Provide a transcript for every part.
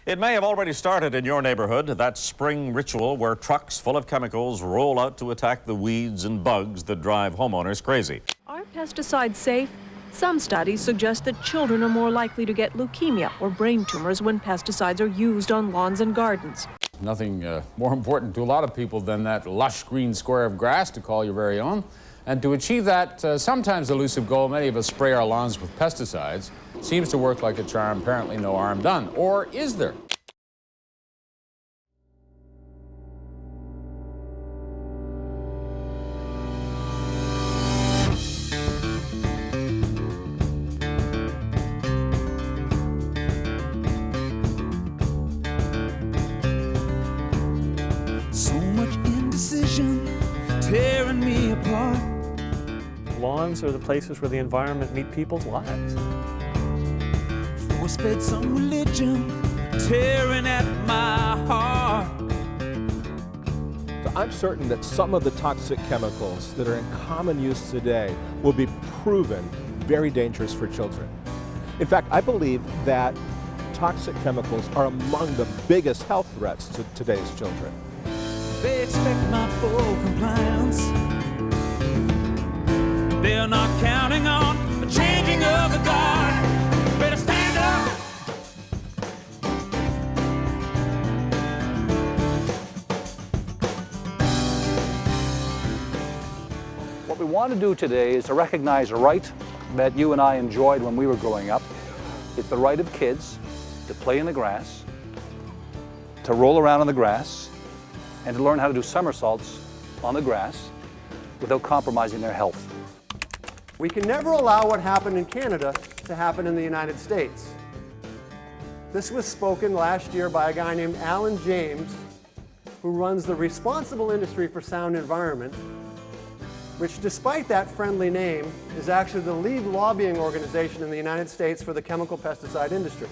It may have already started in your neighborhood, that spring ritual where trucks full of chemicals roll out to attack the weeds and bugs that drive homeowners crazy. Are pesticides safe? Some studies suggest that children are more likely to get leukemia or brain tumors when pesticides are used on lawns and gardens. Nothing more important to a lot of people than that lush green square of grass to call your very own. And to achieve that sometimes elusive goal, many of us spray our lawns with pesticides. Seems to work like a charm, apparently no harm done. Or is there? So much indecision, tearing me apart. Lawns are the places where the environment meet people's lives. Force-fed some religion, tearing at my heart. I'm certain that some of the toxic chemicals that are in common use today will be proven very dangerous for children. In fact, I believe that toxic chemicals are among the biggest health threats to today's children. They expect my full compliance. They're not counting on the changing of the guard. Better stand up. What we want to do today is to recognize a right that you and I enjoyed when we were growing up. It's the right of kids to play in the grass, to roll around in the grass, and to learn how to do somersaults on the grass without compromising their health. We can never allow what happened in Canada to happen in the United States. This was spoken last year by a guy named Alan James, who runs the Responsible Industry for Sound Environment, which, despite that friendly name, is actually the lead lobbying organization in the United States for the chemical pesticide industry.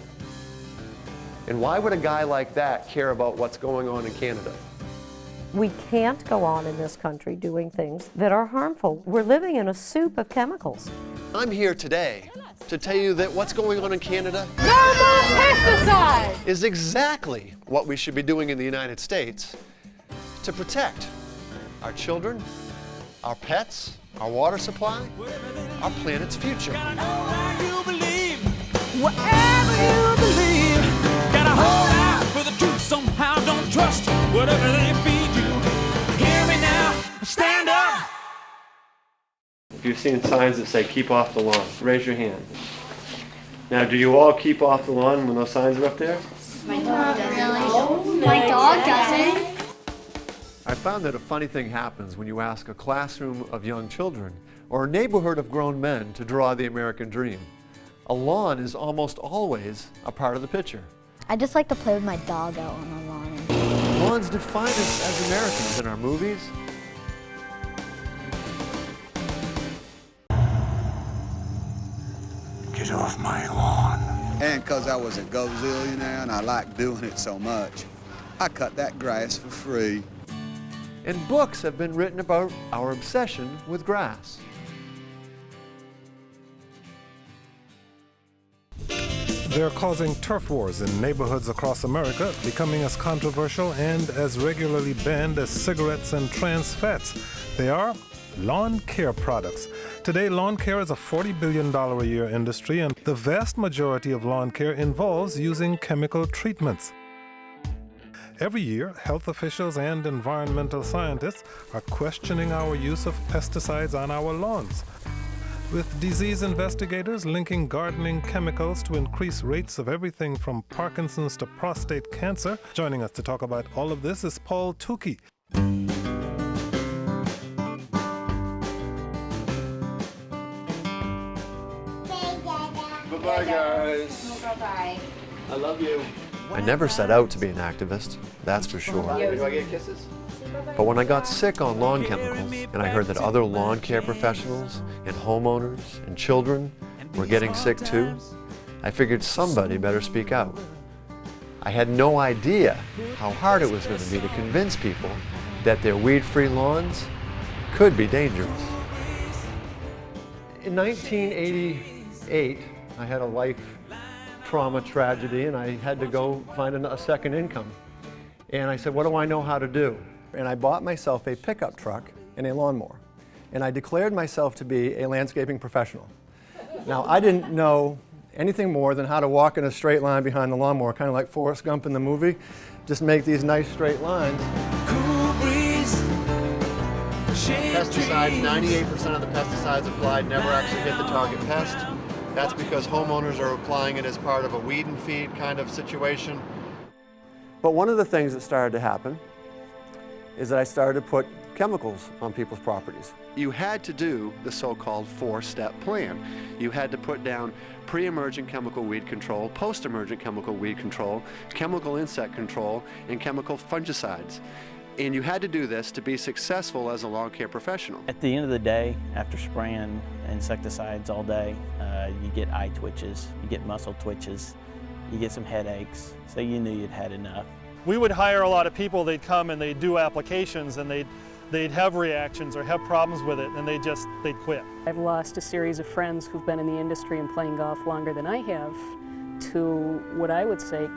And why would a guy like that care about what's going on in Canada? We can't go on in this country doing things that are harmful. We're living in a soup of chemicals. I'm here today to tell you that what's going on in Canada No more pesticides! is exactly what we should be doing in the United States to protect our children, our pets, our water supply, our planet's future. Whatever you believe, gotta hold out for the truth somehow. Don't trust whatever they feed you. Hear me now, stand up. If you've seen signs that say keep off the lawn, raise your hand. Now, do you all keep off the lawn when those signs are up there? My dog doesn't. My dog doesn't. I found that a funny thing happens when you ask a classroom of young children or a neighborhood of grown men to draw the American dream. A lawn is almost always a part of the picture. I just like to play with my dog out on the lawn. Lawns define us as Americans in our movies. Get off my lawn. And because I was a gazillionaire and I liked doing it so much, I cut that grass for free. And books have been written about our obsession with grass. They're causing turf wars in neighborhoods across America, becoming as controversial and as regularly banned as cigarettes and trans fats. They are lawn care products. Today, lawn care is a $40 billion a year industry, and the vast majority of lawn care involves using chemical treatments. Every year, health officials and environmental scientists are questioning our use of pesticides on our lawns, with disease investigators linking gardening chemicals to increased rates of everything from Parkinson's to prostate cancer. Joining us to talk about all of this is Paul Tukey. Bye-bye, guys. Bye-bye. I love you. I never set out to be an activist, that's for sure. Do I get kisses? But when I got sick on lawn chemicals and I heard that other lawn care professionals and homeowners and children were getting sick too, I figured somebody better speak out. I had no idea how hard it was going to be to convince people that their weed-free lawns could be dangerous. In 1988, I had a life trauma tragedy, and I had to go find a second income. And I said, what do I know how to do? And I bought myself a pickup truck and a lawnmower. And I declared myself to be a landscaping professional. Now, I didn't know anything more than how to walk in a straight line behind the lawnmower, kind of like Forrest Gump in the movie. Just make these nice straight lines. Cool breeze. Pesticides, 98% of the pesticides applied never actually hit the target pest. That's because homeowners are applying it as part of a weed and feed kind of situation. But one of the things that started to happen is that I started to put chemicals on people's properties. You had to do the so-called four-step plan. You had to put down pre-emergent chemical weed control, post-emergent chemical weed control, chemical insect control, and chemical fungicides. And you had to do this to be successful as a lawn care professional. At the end of the day, after spraying insecticides all day, you get eye twitches, you get muscle twitches, you get some headaches, so you knew you'd had enough. We would hire a lot of people, they'd come and they'd do applications and they'd have reactions or have problems with it, and they'd quit. I've lost a series of friends who've been in the industry and playing golf longer than I have to what I would say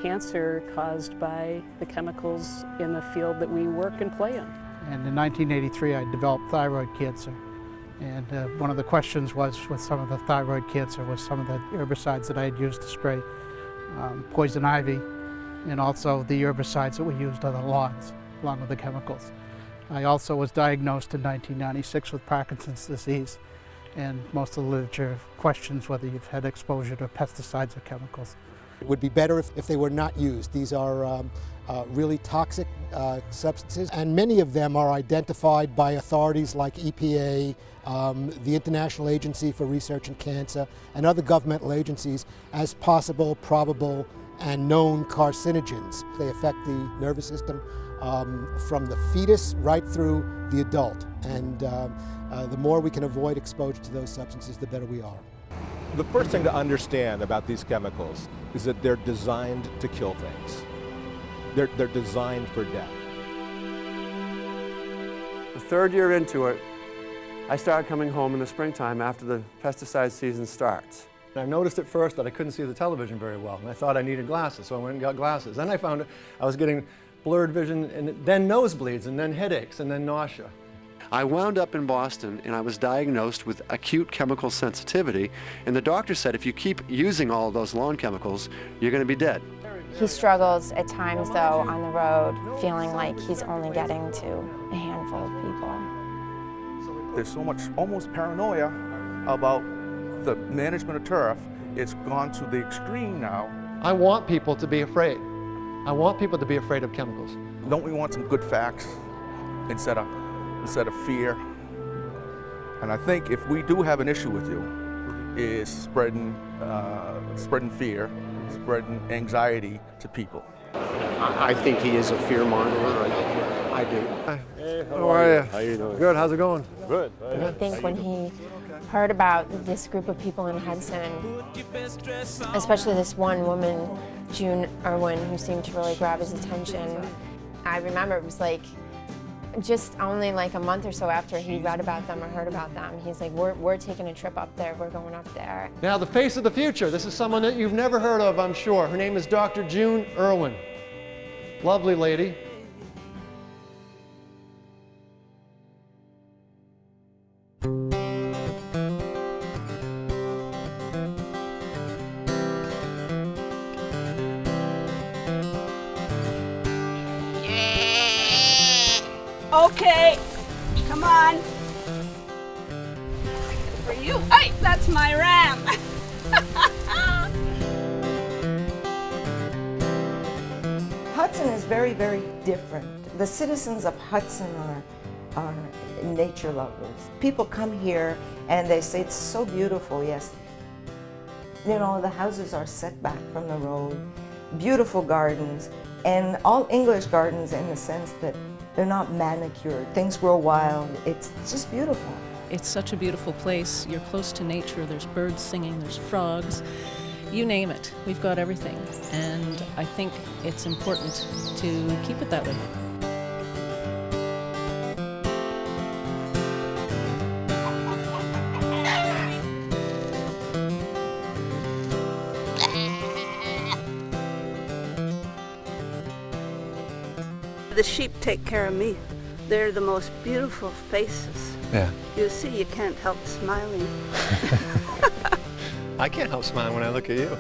cancer caused by the chemicals in the field that we work and play in. And in 1983 I developed thyroid cancer, and one of the questions was with some of the thyroid cancer was some of the herbicides that I had used to spray poison ivy, and also the herbicides that we used on the lawns along with the chemicals. I also was diagnosed in 1996 with Parkinson's disease, and most of the literature questions whether you've had exposure to pesticides or chemicals. It would be better if they were not used. These are really toxic substances, and many of them are identified by authorities like EPA, the International Agency for Research in Cancer, and other governmental agencies as possible, probable, and known carcinogens. They affect the nervous system from the fetus right through the adult, and the more we can avoid exposure to those substances, the better we are. The first thing to understand about these chemicals is that they're designed to kill things. They're designed for death. The third year into it, I started coming home in the springtime after the pesticide season starts. And I noticed at first that I couldn't see the television very well, and I thought I needed glasses, so I went and got glasses. Then I found I was getting blurred vision, and then nosebleeds, and then headaches, and then nausea. I wound up in Boston and I was diagnosed with acute chemical sensitivity, and the doctor said if you keep using all of those lawn chemicals, you're going to be dead. He struggles at times though on the road, feeling like he's only getting to a handful of people. There's so much almost paranoia about the management of turf. It's gone to the extreme now. I want people to be afraid. I want people to be afraid of chemicals. Don't we want some good facts instead of fear? And I think if we do have an issue with you, is spreading fear, spreading anxiety to people. I think he is a fear mongerer. I do. Hey, how are you? How you doing? Good, how's it going? Good. I think when he heard about this group of people in Hudson, especially this one woman, June Irwin, who seemed to really grab his attention, I remember it was like just only like a month or so after he read about them or heard about them, he's like, we're taking a trip up there, we're going up there. Now, the face of the future. This is someone that you've never heard of, I'm sure. Her name is Dr. June Irwin. Lovely lady. Okay, come on. For you. Hey, that's my ram. Hudson is very, very different. The citizens of Hudson are nature lovers. People come here and they say it's so beautiful, yes. You know, the houses are set back from the road, beautiful gardens, and all English gardens in the sense that they're not manicured. Things grow wild. It's just beautiful. It's such a beautiful place. You're close to nature. There's birds singing, there's frogs. You name it. We've got everything. And I think it's important to keep it that way. The sheep take care of me. They're the most beautiful faces. Yeah. You see, you can't help smiling. I can't help smiling when I look at you.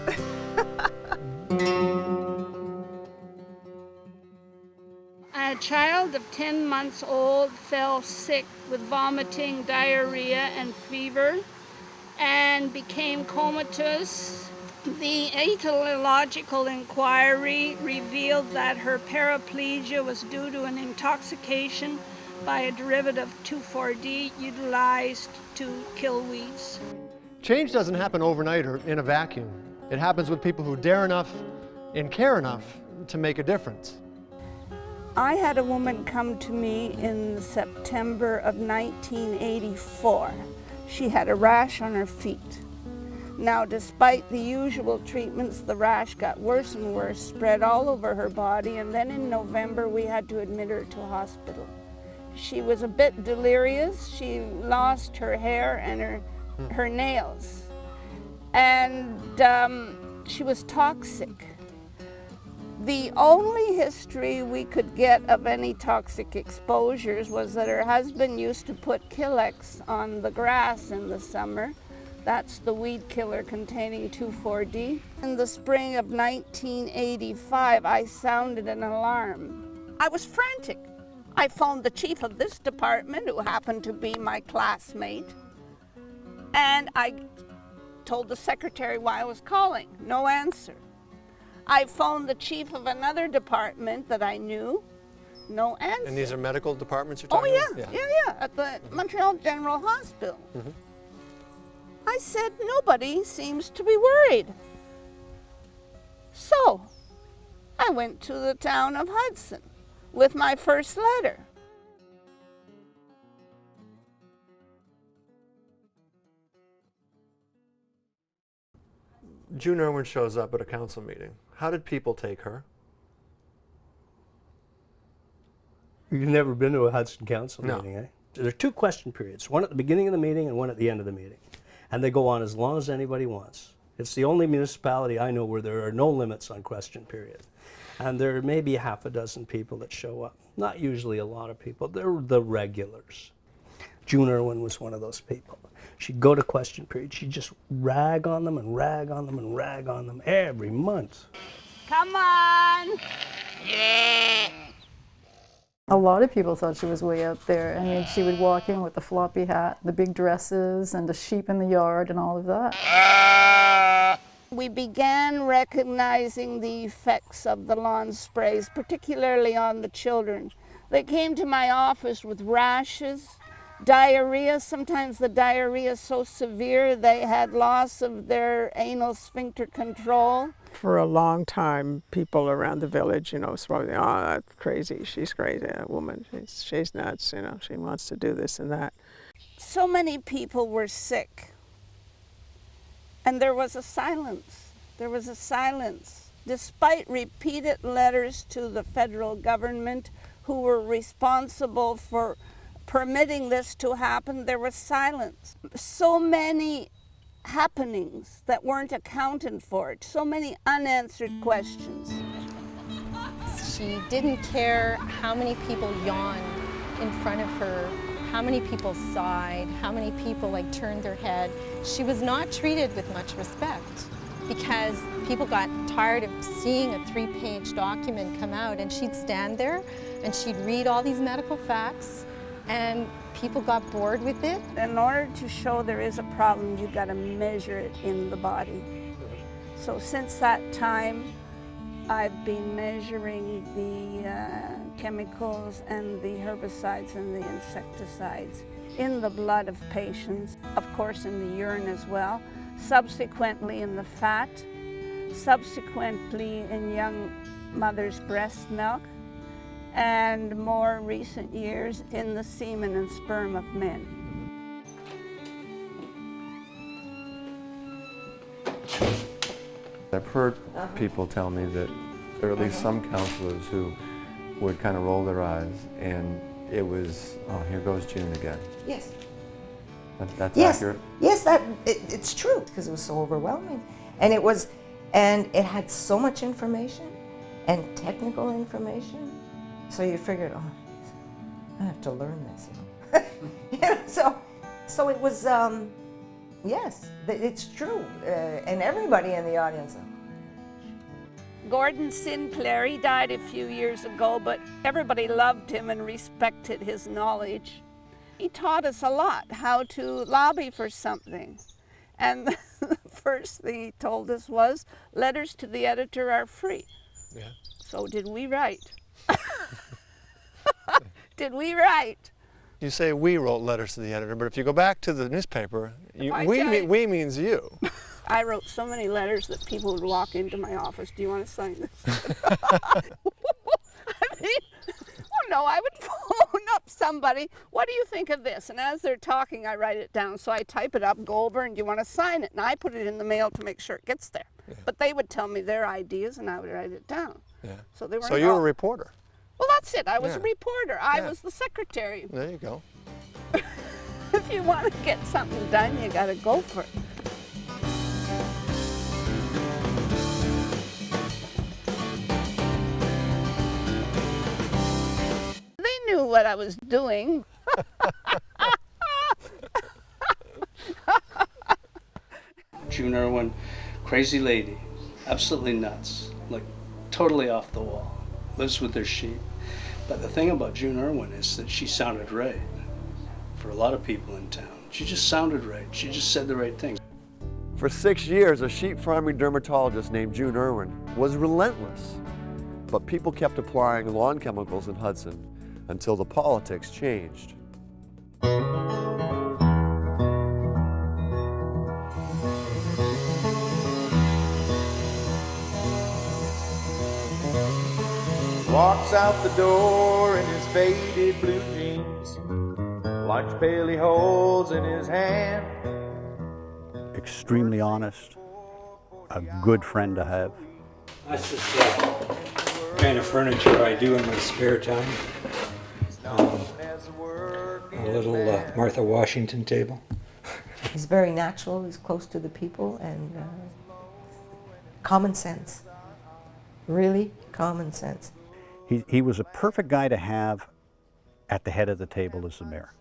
A child of 10 months old fell sick with vomiting, diarrhea, and fever, and became comatose. The etiological inquiry revealed that her paraplegia was due to an intoxication by a derivative 2,4-D utilized to kill weeds. Change doesn't happen overnight or in a vacuum. It happens with people who dare enough and care enough to make a difference. I had a woman come to me in September of 1984. She had a rash on her feet. Now, despite the usual treatments, the rash got worse and worse, spread all over her body, and then in November we had to admit her to hospital. She was a bit delirious. She lost her hair and her nails. And she was toxic. The only history we could get of any toxic exposures was that her husband used to put Killex on the grass in the summer. That's the weed killer containing 2,4-D. In the spring of 1985, I sounded an alarm. I was frantic. I phoned the chief of this department, who happened to be my classmate, and I told the secretary why I was calling. No answer. I phoned the chief of another department that I knew. No answer. And these are medical departments you're talking about? Yeah, at the Montreal General Hospital. Mm-hmm. I said, nobody seems to be worried. So, I went to the town of Hudson with my first letter. June Irwin shows up at a council meeting. How did people take her? You've never been to a Hudson Council No. meeting, eh? There are two question periods, one at the beginning of the meeting and one at the end of the meeting. And they go on as long as anybody wants. It's the only municipality I know where there are no limits on question period. And there may be half a dozen people that show up. Not usually a lot of people. They're the regulars. June Irwin was one of those people. She'd go to question period. She'd just rag on them and rag on them and rag on them every month. Come on! A lot of people thought she was way out there. I mean, she would walk in with the floppy hat, the big dresses, and the sheep in the yard and all of that. We began recognizing the effects of the lawn sprays, particularly on the children. They came to my office with rashes, diarrhea. Sometimes the diarrhea is so severe they had loss of their anal sphincter control. For a long time, people around the village, was probably, oh, that's crazy, she's crazy, that woman, she's nuts, she wants to do this and that. So many people were sick, and there was a silence. There was a silence. Despite repeated letters to the federal government, who were responsible for permitting this to happen, there was silence. So many happenings that weren't accounted for, so many unanswered questions. She didn't care how many people yawned in front of her, how many people sighed, how many people turned their head. She was not treated with much respect because people got tired of seeing a 3-page document come out, and she'd stand there and she'd read all these medical facts, and people got bored with it. In order to show there is a problem, you've got to measure it in the body. So since that time, I've been measuring the chemicals and the herbicides and the insecticides in the blood of patients, of course in the urine as well, subsequently in the fat, subsequently in young mothers' breast milk, and more recent years in the semen and sperm of men. I've heard people tell me that there are at least some counselors who would kind of roll their eyes, and it was, oh, here goes June again. Yes. That's yes. accurate? Yes, it's true, because it was so overwhelming. And it had so much information and technical information. So you figured, oh, I have to learn this, you know. So it was, yes, it's true. And everybody in the audience. Gordon Sinclair, he died a few years ago, but everybody loved him and respected his knowledge. He taught us a lot how to lobby for something. And the first thing he told us was, letters to the editor are free. Yeah. So did we write? Did we write? You say we wrote letters to the editor, but if you go back to the newspaper, we means you. I wrote so many letters that people would walk into my office, do you want to sign this? I mean, oh no, I would phone up somebody, what do you think of this? And as they're talking, I write it down. So I type it up, go over, and do you want to sign it? And I put it in the mail to make sure it gets there. Yeah. But they would tell me their ideas, and I would write it down. Yeah. So they were. So you were a reporter. Well, that's it. I was a reporter. I was the secretary. There you go. If you want to get something done, you got to go for it. They knew what I was doing. June Irwin, crazy lady, absolutely nuts, like totally off the wall, lives with their sheep. But the thing about June Irwin is that she sounded right for a lot of people in town. She just sounded right. She just said the right things. For 6 years, a sheep farming dermatologist named June Irwin was relentless. But people kept applying lawn chemicals in Hudson until the politics changed. Walks out the door in his faded blue jeans, lunch pail he holds in his hand. Extremely honest, a good friend to have. That's the kind of furniture I do in my spare time. A little Martha Washington table. He's very natural, he's close to the people, and common sense. Really common sense. He was a perfect guy to have at the head of the table as the mayor.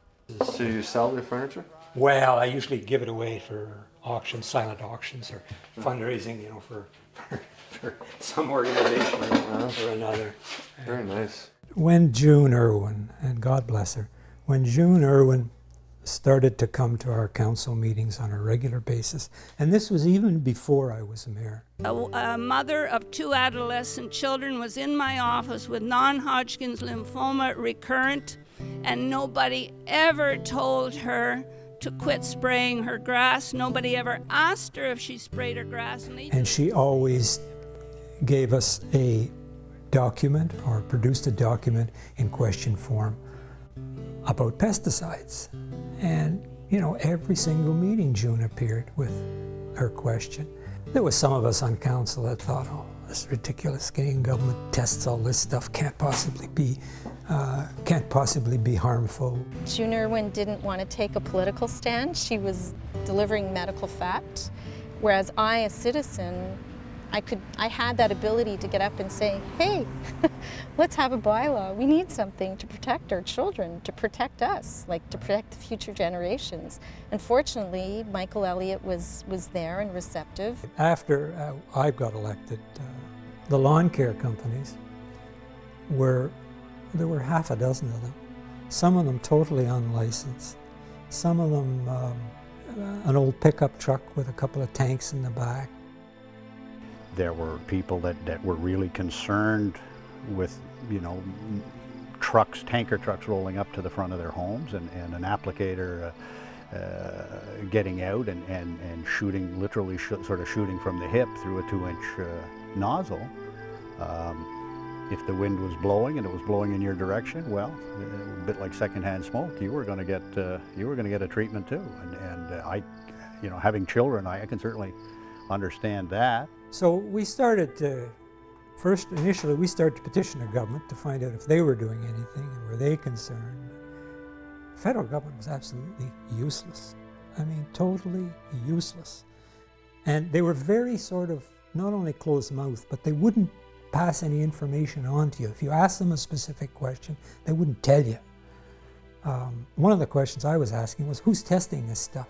So you sell your furniture? Well, I usually give it away for auctions, silent auctions, or fundraising, you know, for some organization or another. Very nice. When June Irwin, and God bless her, when June Irwin started to come to our council meetings on a regular basis, and this was even before I was mayor. A mother of 2 adolescent children was in my office with non-Hodgkin's lymphoma recurrent, and nobody ever told her to quit spraying her grass. Nobody ever asked her if she sprayed her grass. And she always gave us a document, or produced a document in question form about pesticides. And, you know, every single meeting June appeared with her question. There was some of us on council that thought, oh, this is ridiculous. Canadian government tests all this stuff, can't possibly be harmful. June Irwin didn't want to take a political stand. She was delivering medical fact, whereas I, a citizen, I had that ability to get up and say, hey, let's have a bylaw. We need something to protect our children, to protect us, like to protect the future generations. Unfortunately, Michael Elliott was there and receptive. After I got elected, the lawn care companies there were half a dozen of them. Some of them totally unlicensed. Some of them an old pickup truck with a couple of tanks in the back. There were people that were really concerned with, you know, trucks, tanker trucks rolling up to the front of their homes, and an applicator getting out and shooting, literally sort of shooting from the hip through a 2-inch nozzle. If the wind was blowing and it was blowing in your direction, well, a bit like secondhand smoke, you were going to get a treatment too. And I, you know, having children, I can certainly understand that. So we started to, initially we started to petition the government to find out if they were doing anything and were they concerned. The federal government was absolutely useless. I mean, totally useless. And they were very sort of, not only closed-mouthed, but they wouldn't pass any information on to you. If you ask them a specific question, they wouldn't tell you. One of the questions I was asking was, who's testing this stuff?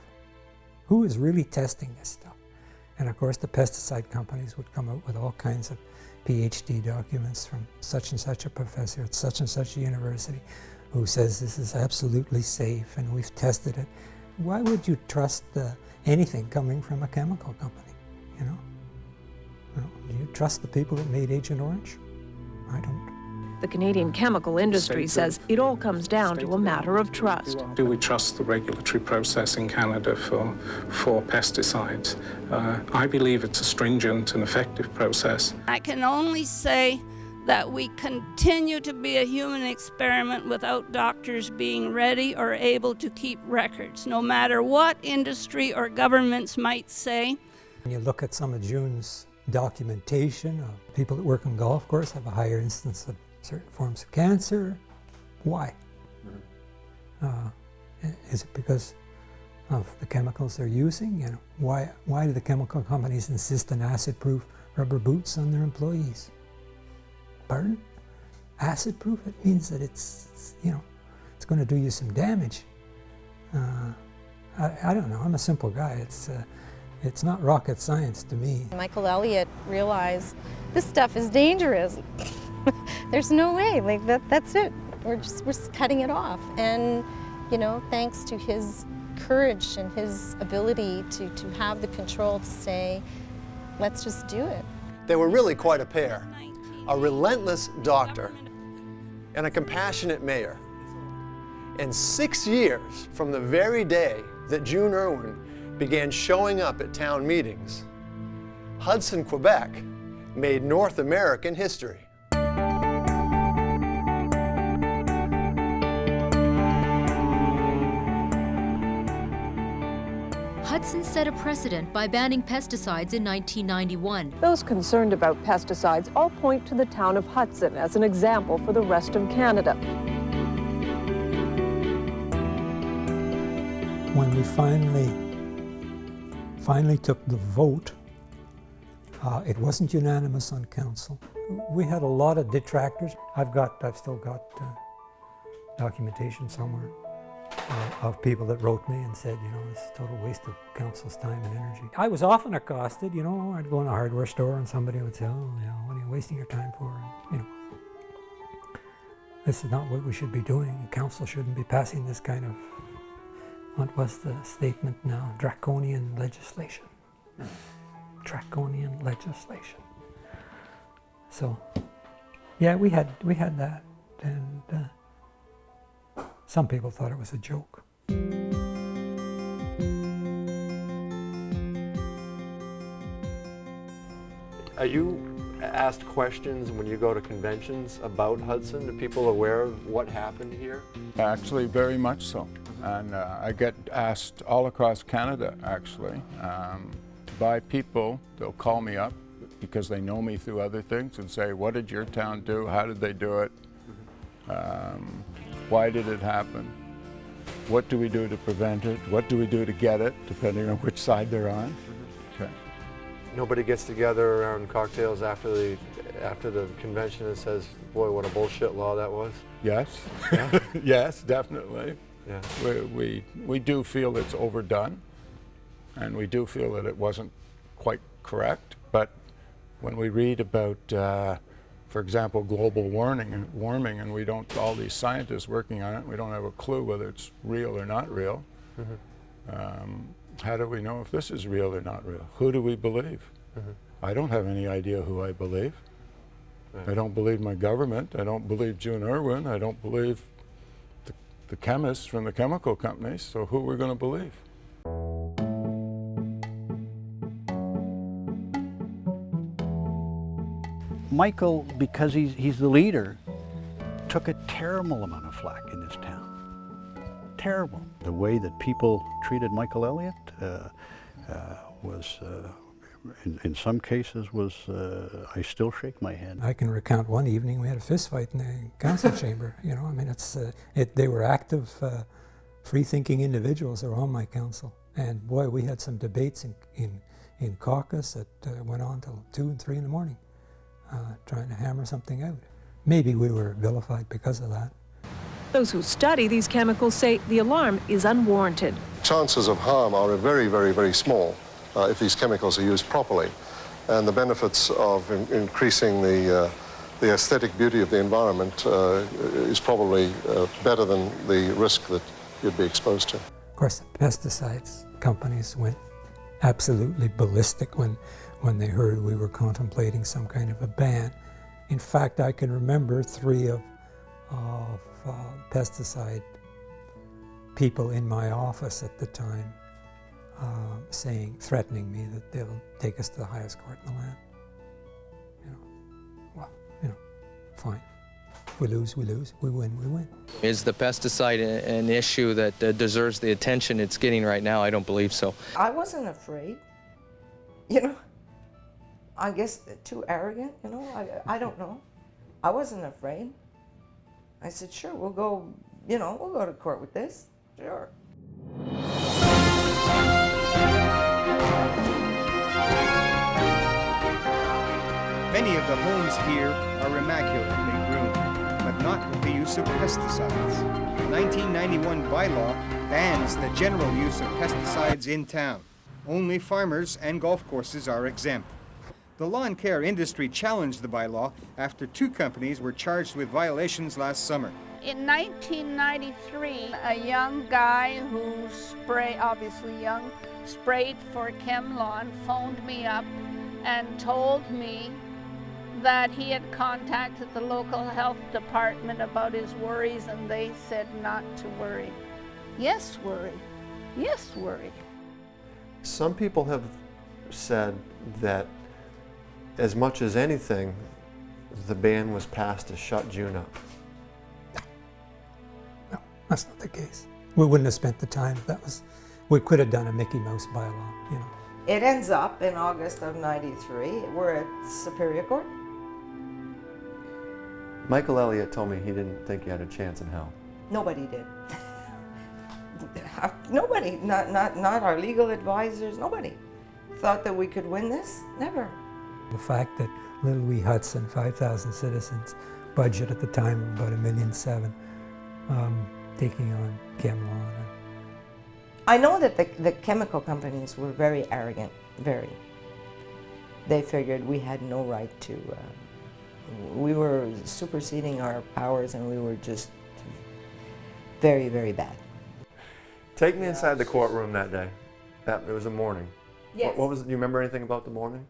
Who is really testing this stuff? And of course, the pesticide companies would come out with all kinds of PhD documents from such and such a professor at such and such a university who says this is absolutely safe and we've tested it. Why would you trust anything coming from a chemical company, you know? Do you trust the people that made Agent Orange? I don't. The Canadian chemical industry says it all comes down to a matter of trust. Do we trust the regulatory process in Canada for pesticides? I believe it's a stringent and effective process. I can only say that we continue to be a human experiment without doctors being ready or able to keep records, no matter what industry or governments might say. When you look at some of June's documentation of people that work on golf course have a higher instance of certain forms of cancer. Why? Is it because of the chemicals they're using? You know, why do the chemical companies insist on acid-proof rubber boots on their employees? Pardon? Acid-proof? It means that it's going to do you some damage. I don't know. I'm a simple guy. It's not rocket science to me. Michael Elliott realized this stuff is dangerous. There's no way, like that's it. We're cutting it off. And, you know, thanks to his courage and his ability to have the control to say, let's just do it. They were really quite a pair. A relentless doctor and a compassionate mayor. And 6 years from the very day that June Irwin began showing up at town meetings, Hudson, Quebec made North American history. Hudson set a precedent by banning pesticides in 1991. Those concerned about pesticides all point to the town of Hudson as an example for the rest of Canada. When we finally took the vote, it wasn't unanimous on council. We had a lot of detractors. I've still got documentation somewhere of people that wrote me and said, you know, this is a total waste of council's time and energy. I was often accosted, you know, I'd go in a hardware store and somebody would say, oh, you know, what are you wasting your time for? And, you know, this is not what we should be doing. Council shouldn't be passing this kind of, what was the statement now? Draconian legislation. Draconian legislation. So, yeah, we had that, and some people thought it was a joke. Are you asked questions when you go to conventions about Hudson? Are people aware of what happened here? Actually, very much so. And I get asked all across Canada, actually, by people. They'll call me up because they know me through other things and say, what did your town do? How did they do it? Why did it happen? What do we do to prevent it? What do we do to get it, depending on which side they're on? Okay. Nobody gets together around cocktails after the convention and says, boy, what a bullshit law that was? Yes, Yeah. yes, definitely. Yeah. We do feel it's overdone, and we do feel that it wasn't quite correct, but when we read about, for example, global warming, and we don't, all these scientists working on it, we don't have a clue whether it's real or not real. How do we know if this is real or not real? Who do we believe? I don't have any idea who I believe. I don't believe my government. I don't believe June Irwin. I don't believe the chemists from the chemical companies. So who are we going to believe? Michael, because he's the leader, took a terrible amount of flack in this town. Terrible. The way that people treated Michael Elliott was, in some cases, was, I still shake my head. I can recount one evening we had a fist fight in the council chamber. You know, I mean, they were active, free-thinking individuals that were on my council. And boy, we had some debates in caucus that went on till 2 and 3 in the morning. trying to hammer something out. Maybe we were vilified because of that. Those who study these chemicals say the alarm is unwarranted. Chances of harm are very, very, very small if these chemicals are used properly. And the benefits of increasing the aesthetic beauty of the environment is probably better than the risk that you'd be exposed to. Of course, the pesticides companies went absolutely ballistic when they heard we were contemplating some kind of a ban. In fact, I can remember 3 of pesticide people in my office at the time threatening me that they'll take us to the highest court in the land. Fine. If we lose, we lose. We win, we win. Is the pesticide an issue that deserves the attention it's getting right now? I don't believe so. I wasn't afraid. You know, I guess too arrogant, you know, I don't know. I wasn't afraid. I said, sure, we'll go, you know, we'll go to court with this, sure. Many of the homes here are immaculately groomed, but not with the use of pesticides. The 1991 bylaw bans the general use of pesticides in town. Only farmers and golf courses are exempt. The lawn care industry challenged the bylaw after 2 companies were charged with violations last summer. In 1993, a young guy who obviously young, sprayed for ChemLawn, phoned me up and told me that he had contacted the local health department about his worries, and they said not to worry. Yes, worry. Yes, worry. Some people have said that as much as anything, the ban was passed to shut June up. No, that's not the case. We wouldn't have spent the time if that was, we could have done a Mickey Mouse bylaw, you know. It ends up in August of '93. We're at Superior Court. Michael Elliott told me he didn't think he had a chance in hell. Nobody did. Nobody, not our legal advisors, nobody thought that we could win this, never. The fact that little wee Hudson, 5,000 citizens, budget at the time of about $1.7 million, taking on ChemLawn. I know that the chemical companies were very arrogant, very. They figured we had no right to, we were superseding our powers, and we were just very, very bad. Take me inside the courtroom that day. It was a morning. Yes. What was it? Do you remember anything about the morning?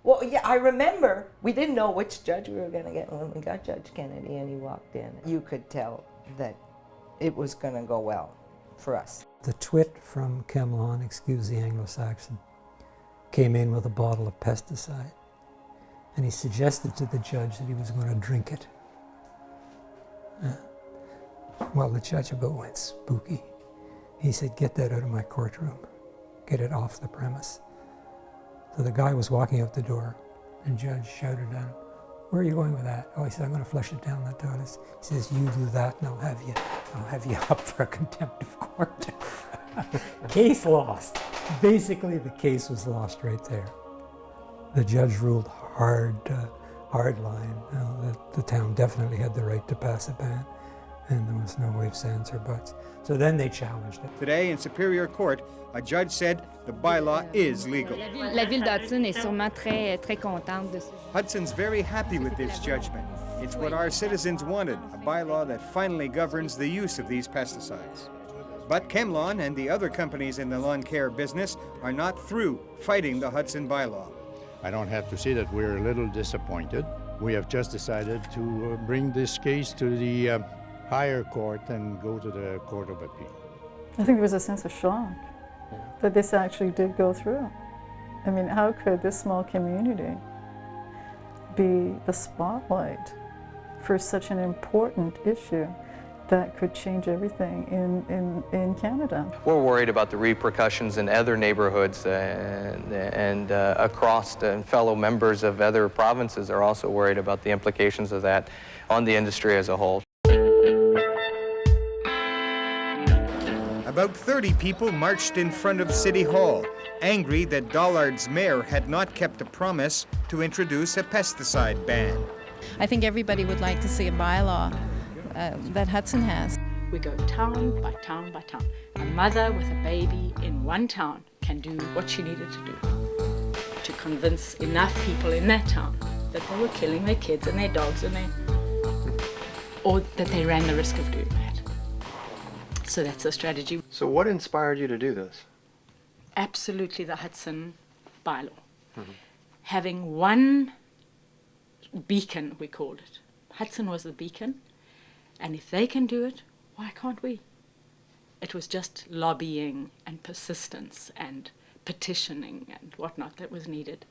Well, yeah, I remember we didn't know which judge we were going to get when we got Judge Kennedy, and he walked in. You could tell that it was going to go well for us. The twit from ChemLawn, excuse the Anglo-Saxon, came in with a bottle of pesticide, and he suggested to the judge that he was going to drink it. Well, the judge about went spooky. He said, "Get that out of my courtroom. Get it off the premise." So the guy was walking out the door, and the judge shouted at him, "Where are you going with that?" Oh, he said, "I'm going to flush it down the toilet." He says, "You do that, and I'll have you up for a contempt of court." Case lost. Basically, the case was lost right there. The judge ruled hard line. That the town definitely had the right to pass a ban, and there was no ifs, ands, or buts. So then they challenged it. Today in Superior Court, a judge said the bylaw is legal. La ville d'Hudson est sûrement très contente de ça. Hudson's very happy with this judgment. It's what our citizens wanted, a bylaw that finally governs the use of these pesticides. But ChemLawn and the other companies in the lawn care business are not through fighting the Hudson bylaw. I don't have to say that we're a little disappointed. We have just decided to bring this case to the higher court and go to the Court of Appeal. I think there was a sense of shock that this actually did go through. I mean, how could this small community be the spotlight for such an important issue that could change everything in Canada? We're worried about the repercussions in other neighborhoods and across, and fellow members of other provinces are also worried about the implications of that on the industry as a whole. A About 30 people marched in front of City Hall, angry that Dollard's mayor had not kept a promise to introduce a pesticide ban. I think everybody would like to see a bylaw that Hudson has. We go town by town by town. A mother with a baby in one town can do what she needed to do to convince enough people in that town that they were killing their kids and their dogs or that they ran the risk of doing that. So that's the strategy. So what inspired you to do this? Absolutely the Hudson bylaw. Having one beacon, we called it. Hudson was the beacon, and if they can do it, why can't we? It was just lobbying and persistence and petitioning and whatnot that was needed,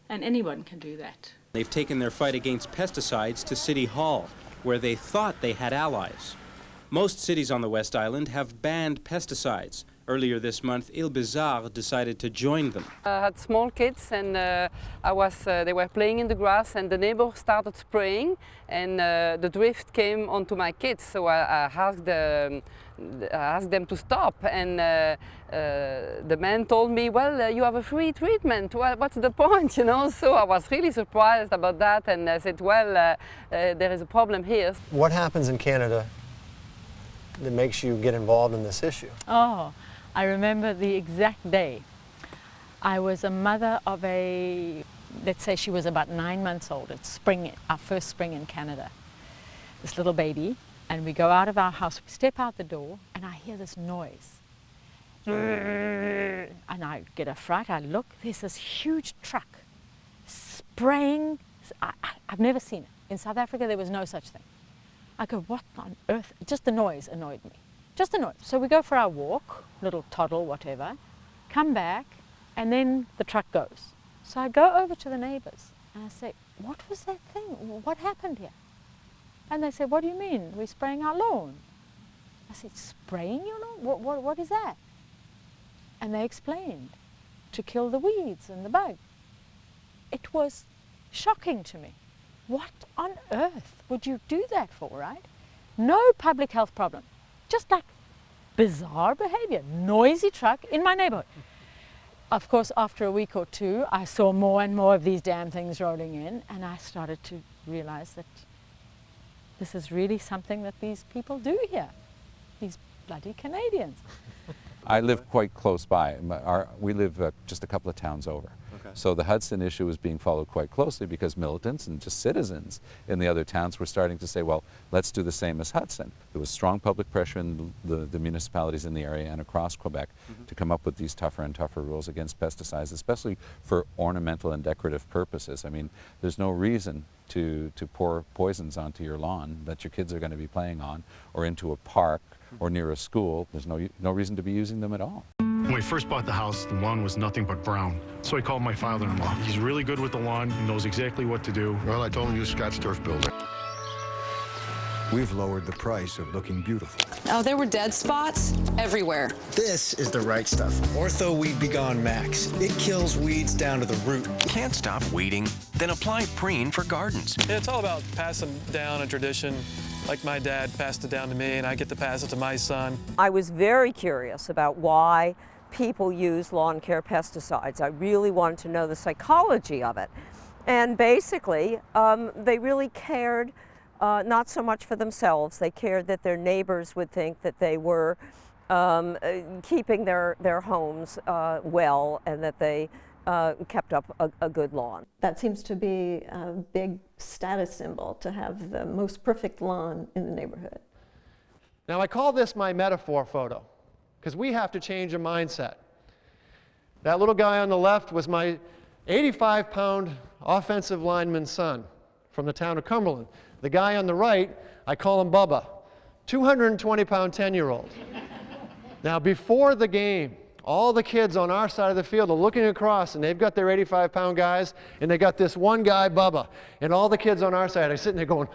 and anyone can do that. They've taken their fight against pesticides to City Hall, where they thought they had allies. Most cities on the West Island have banned pesticides. Earlier this month, Ile Bizarre decided to join them. I had small kids, and they were playing in the grass, and the neighbor started spraying, and the drift came onto my kids. So I asked them to stop, and the man told me, well, you have a free treatment. Well, what's the point, you know? So I was really surprised about that, and I said, well, there is a problem here. What happens in Canada that makes you get involved in this issue? Oh, I remember the exact day. I was a mother of let's say she was about 9 months old. It's spring, our first spring in Canada. This little baby, and we go out of our house, we step out the door, and I hear this noise. And I get a fright, I look, there's this huge truck spraying. I've never seen it. In South Africa, there was no such thing. I go, what on earth? Just the noise annoyed me. Just the noise. So we go for our walk, little toddle, whatever, come back, and then the truck goes. So I go over to the neighbors, and I say, what was that thing? What happened here? And they say, what do you mean? We're spraying our lawn. I said, spraying your lawn? What is that? And they explained, to kill the weeds and the bugs. It was shocking to me. What on earth would you do that for, right? No public health problem. Just like bizarre behavior, noisy truck in my neighborhood. Of course, after a week or two, I saw more and more of these damn things rolling in, and I started to realize that this is really something that these people do here, these bloody Canadians. I live quite close by. We live just a couple of towns over. Okay. So the Hudson issue is being followed quite closely because militants and just citizens in the other towns were starting to say, well, let's do the same as Hudson. There was strong public pressure in the municipalities in the area and across Quebec to come up with these tougher and tougher rules against pesticides, especially for ornamental and decorative purposes. I mean, there's no reason to pour poisons onto your lawn that your kids are going to be playing on, or into a park or near a school. There's no reason to be using them at all. When we first bought the house, the lawn was nothing but brown. So I called my father-in-law. He's really good with the lawn, he knows exactly what to do. Well, I told him use Scott's Turf Builder. We've lowered the price of looking beautiful. Oh, there were dead spots everywhere. This is the right stuff. Ortho Weed B Gone Max. It kills weeds down to the root. Can't stop weeding? Then apply Preen for gardens. Yeah, it's all about passing down a tradition. Like my dad passed it down to me, and I get to pass it to my son. I was very curious about why people use lawn care pesticides. I really wanted to know the psychology of it. And basically, they really cared not so much for themselves. They cared that their neighbors would think that they were keeping their homes well, and that they kept up a good lawn. That seems to be a big status symbol, to have the most perfect lawn in the neighborhood. Now, I call this my metaphor photo, because we have to change a mindset. That little guy on the left was my 85-pound offensive lineman's son from the town of Cumberland. The guy on the right, I call him Bubba, 220-pound 10-year-old. Now, before the game, all the kids on our side of the field are looking across, and they've got their 85-pound guys, and they got this one guy, Bubba. And all the kids on our side are sitting there going,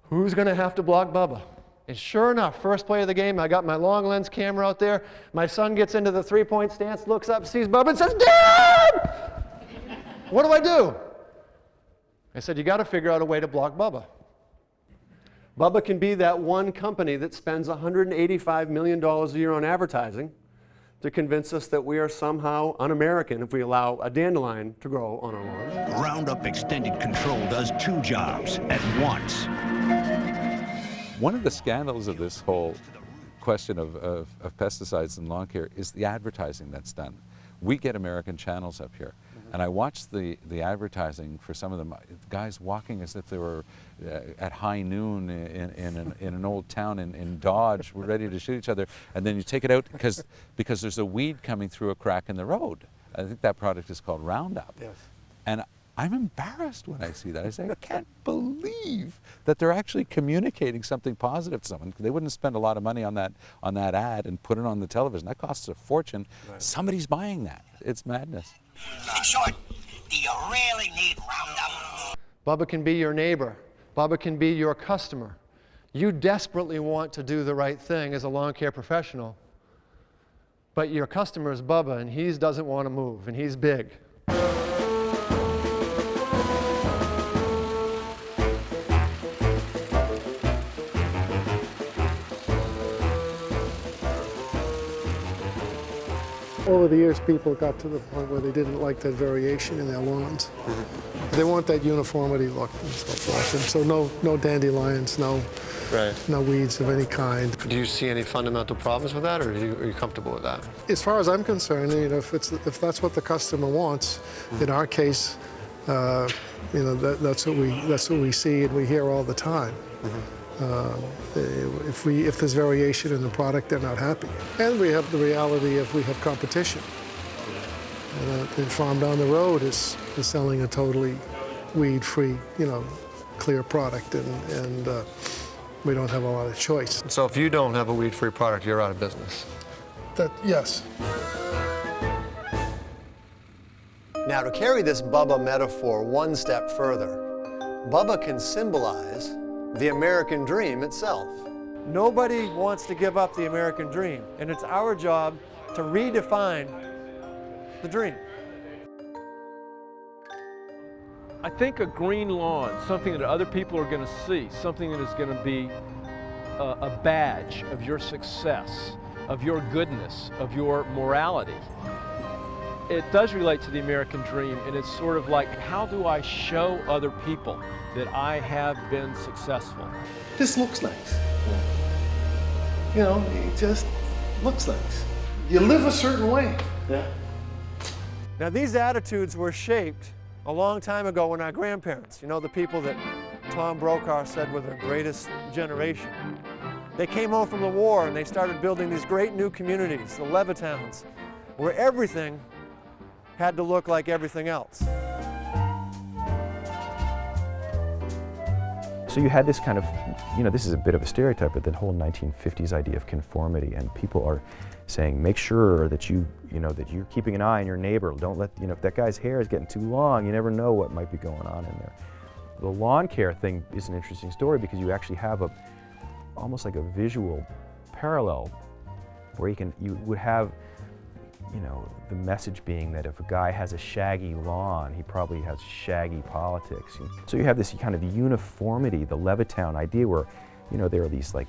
who's going to have to block Bubba? And sure enough, first play of the game, I got my long lens camera out there. My son gets into the three-point stance, looks up, sees Bubba, and says, Dad! What do? I said, you got to figure out a way to block Bubba. Bubba can be that one company that spends $185 million a year on advertising, to convince us that we are somehow un-American if we allow a dandelion to grow on our lawn. Roundup Extended Control does two jobs at once. One of the scandals of this whole question of pesticides and lawn care is the advertising that's done. We get American channels up here, and I watched the advertising for some of them, guys walking as if they were at high noon in an old town in Dodge, we're ready to shoot each other, and then you take it out because there's a weed coming through a crack in the road. I think that product is called Roundup. Yes. And I'm embarrassed when I see that. I say, I can't believe that they're actually communicating something positive to someone. They wouldn't spend a lot of money on that ad and put it on the television. That costs a fortune. Right. Somebody's buying that. It's madness. In short, do you really need Roundup? Bubba can be your neighbor. Bubba can be your customer. You desperately want to do the right thing as a lawn care professional, but your customer is Bubba, and he doesn't want to move, and he's big. Over the years, people got to the point where they didn't like that variation in their lawns. They want that uniformity look and so forth. And so no dandelions, no weeds of any kind. Do you see any fundamental problems with that, or are you comfortable with that? As far as I'm concerned, if that's what the customer wants, in our case, that's what we see and we hear all the time. If there's variation in the product, they're not happy. And we have the reality of we have competition. And the farm down the road is selling a totally weed-free, clear product, and we don't have a lot of choice. So if you don't have a weed-free product, you're out of business. Yes. Now, to carry this Bubba metaphor one step further, Bubba can symbolize the American dream itself. Nobody wants to give up the American dream, and it's our job to redefine the dream. I think a green lawn, something that other people are going to see, something that is going to be a badge of your success, of your goodness, of your morality. It does relate to the American dream, and it's sort of like, how do I show other people that I have been successful? This looks nice. It just looks nice. You live a certain way. Yeah. Now, these attitudes were shaped a long time ago when our grandparents, the people that Tom Brokaw said were the greatest generation. They came home from the war and they started building these great new communities, the Levitowns, where everything had to look like everything else. So you had this kind of, this is a bit of a stereotype, but the whole 1950s idea of conformity, and people are saying, make sure that that you're keeping an eye on your neighbor. Don't let, if that guy's hair is getting too long, you never know what might be going on in there. The lawn care thing is an interesting story because you actually have almost like a visual parallel where you would have, the message being that if a guy has a shaggy lawn, he probably has shaggy politics. So you have this kind of uniformity, the Levittown idea where, there are these like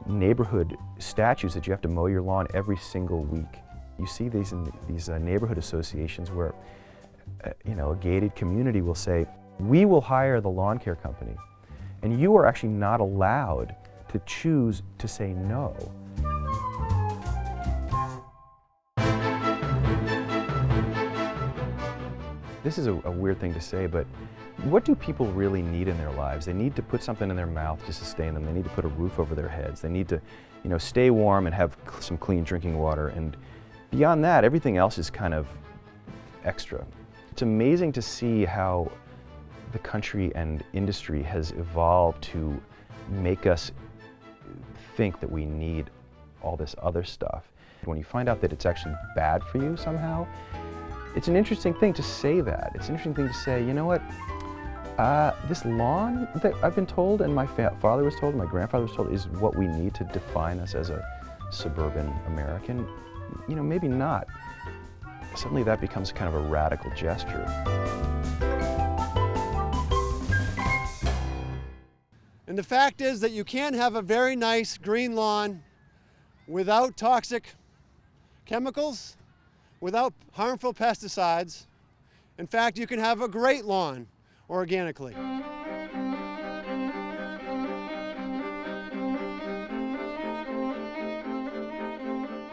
neighborhood statutes that you have to mow your lawn every single week. You see these in these neighborhood associations where, a gated community will say, we will hire the lawn care company, and you are actually not allowed to choose to say no. This is a weird thing to say, but what do people really need in their lives? They need to put something in their mouth to sustain them. They need to put a roof over their heads. They need to, stay warm and have some clean drinking water. And beyond that, everything else is kind of extra. It's amazing to see how the country and industry has evolved to make us think that we need all this other stuff. When you find out that it's actually bad for you somehow, it's an interesting thing to say that. It's an interesting thing to say, you know what, this lawn that I've been told and my father was told, and my grandfather was told, is what we need to define us as a suburban American. Maybe not. Suddenly that becomes kind of a radical gesture. And the fact is that you can't have a very nice green lawn without toxic chemicals, without harmful pesticides. In fact, you can have a great lawn organically.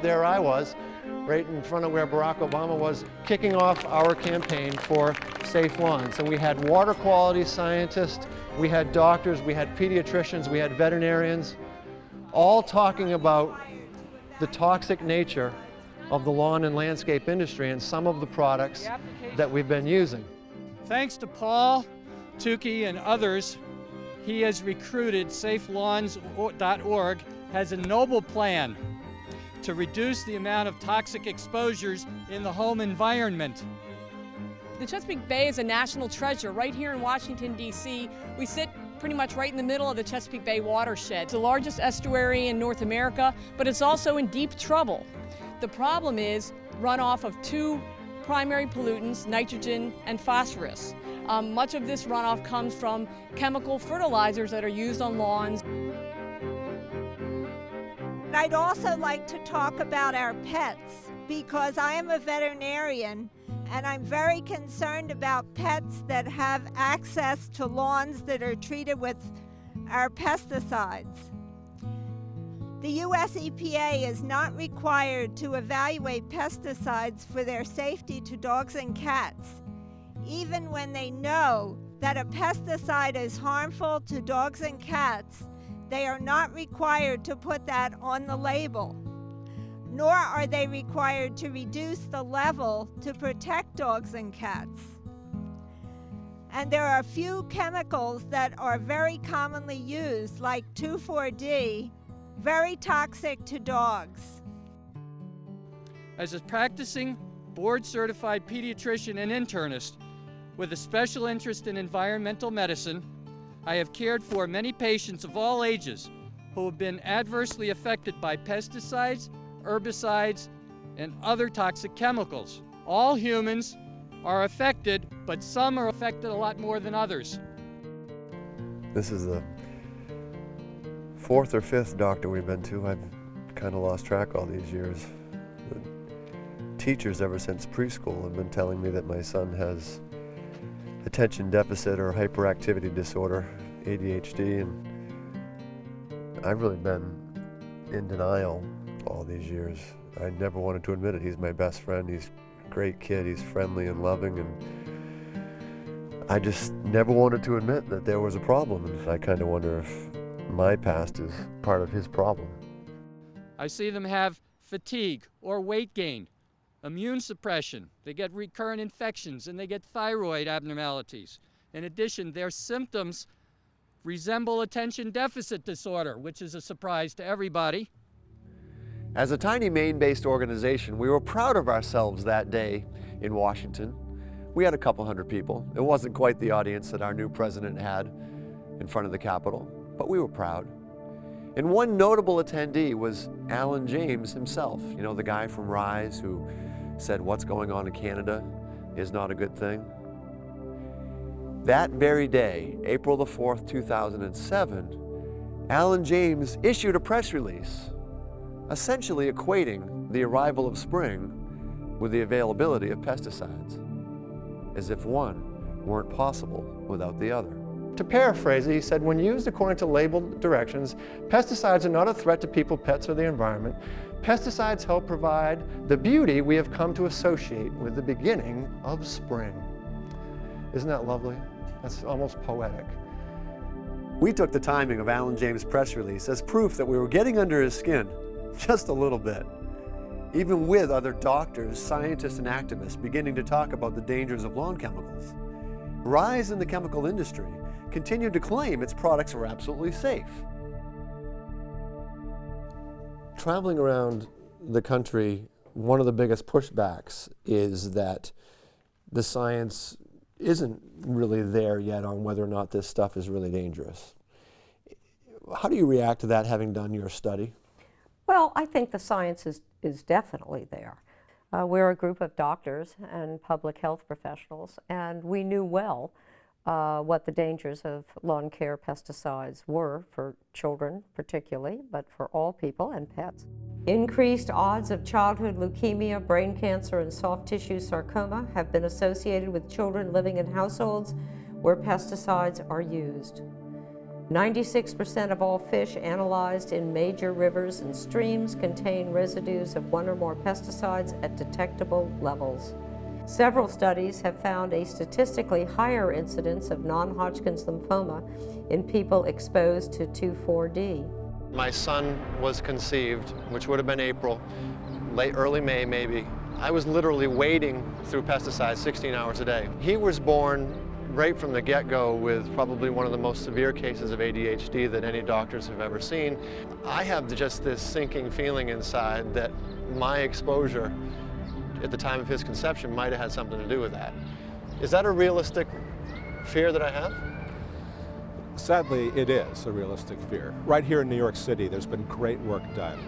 There I was, right in front of where Barack Obama was, kicking off our campaign for safe lawns. And we had water quality scientists, we had doctors, we had pediatricians, we had veterinarians, all talking about the toxic nature of the lawn and landscape industry and some of the products that we've been using. Thanks to Paul, Tukey, and others, he has recruited SafeLawns.org has a noble plan to reduce the amount of toxic exposures in the home environment. The Chesapeake Bay is a national treasure. Right here in Washington, D.C., we sit pretty much right in the middle of the Chesapeake Bay watershed. It's the largest estuary in North America, but it's also in deep trouble. The problem is runoff of two primary pollutants, nitrogen and phosphorus. Much of this runoff comes from chemical fertilizers that are used on lawns. I'd also like to talk about our pets because I am a veterinarian and I'm very concerned about pets that have access to lawns that are treated with our pesticides. The U.S. EPA is not required to evaluate pesticides for their safety to dogs and cats, even when they know that a pesticide is harmful to dogs and cats. They are not required to put that on the label, nor are they required to reduce the level to protect dogs and cats. And there are a few chemicals that are very commonly used, like 2,4-D, very toxic to dogs. As a practicing board-certified pediatrician and internist with a special interest in environmental medicine, I have cared for many patients of all ages who have been adversely affected by pesticides, herbicides, and other toxic chemicals. All humans are affected, but some are affected a lot more than others. This is the fourth or fifth doctor we've been to. I've kind of lost track all these years. The teachers ever since preschool have been telling me that my son has attention deficit or hyperactivity disorder, ADHD, and I've really been in denial all these years. I never wanted to admit it. He's my best friend. He's a great kid. He's friendly and loving, and I just never wanted to admit that there was a problem. And I kind of wonder if my past is part of his problem. I see them have fatigue or weight gain, immune suppression, they get recurrent infections, and they get thyroid abnormalities. In addition, their symptoms resemble attention deficit disorder, which is a surprise to everybody. As a tiny Maine-based organization, we were proud of ourselves that day in Washington. We had a couple hundred people. It wasn't quite the audience that our new president had in front of the Capitol, but we were proud. And one notable attendee was Alan James himself, you know, the guy from Rise who said what's going on in Canada is not a good thing. That very day, April the 4th, 2007, Alan James issued a press release essentially equating the arrival of spring with the availability of pesticides, as if one weren't possible without the other. To paraphrase it, he said, when used according to labeled directions, pesticides are not a threat to people, pets, or the environment. Pesticides help provide the beauty we have come to associate with the beginning of spring. Isn't that lovely? That's almost poetic. We took the timing of Alan James' press release as proof that we were getting under his skin just a little bit, even with other doctors, scientists, and activists beginning to talk about the dangers of lawn chemicals. Rise in the chemical industry continued to claim its products were absolutely safe. Traveling around the country, one of the biggest pushbacks is that the science isn't really there yet on whether or not this stuff is really dangerous. How do you react to that, having done your study? Well, I think the science is definitely there. We're a group of doctors and public health professionals, and we knew well what the dangers of lawn care pesticides were for children particularly, but for all people and pets. Increased odds of childhood leukemia, brain cancer, and soft tissue sarcoma have been associated with children living in households where pesticides are used. 96% of all fish analyzed in major rivers and streams contain residues of one or more pesticides at detectable levels. Several studies have found a statistically higher incidence of non-Hodgkin's lymphoma in people exposed to 2,4-D. My son was conceived, which would have been April, early May maybe. I was literally wading through pesticides 16 hours a day. He was born right from the get-go with probably one of the most severe cases of ADHD that any doctors have ever seen. I have just this sinking feeling inside that my exposure at the time of his conception might have had something to do with that. Is that a realistic fear that I have? Sadly, it is a realistic fear. Right here in New York City, there's been great work done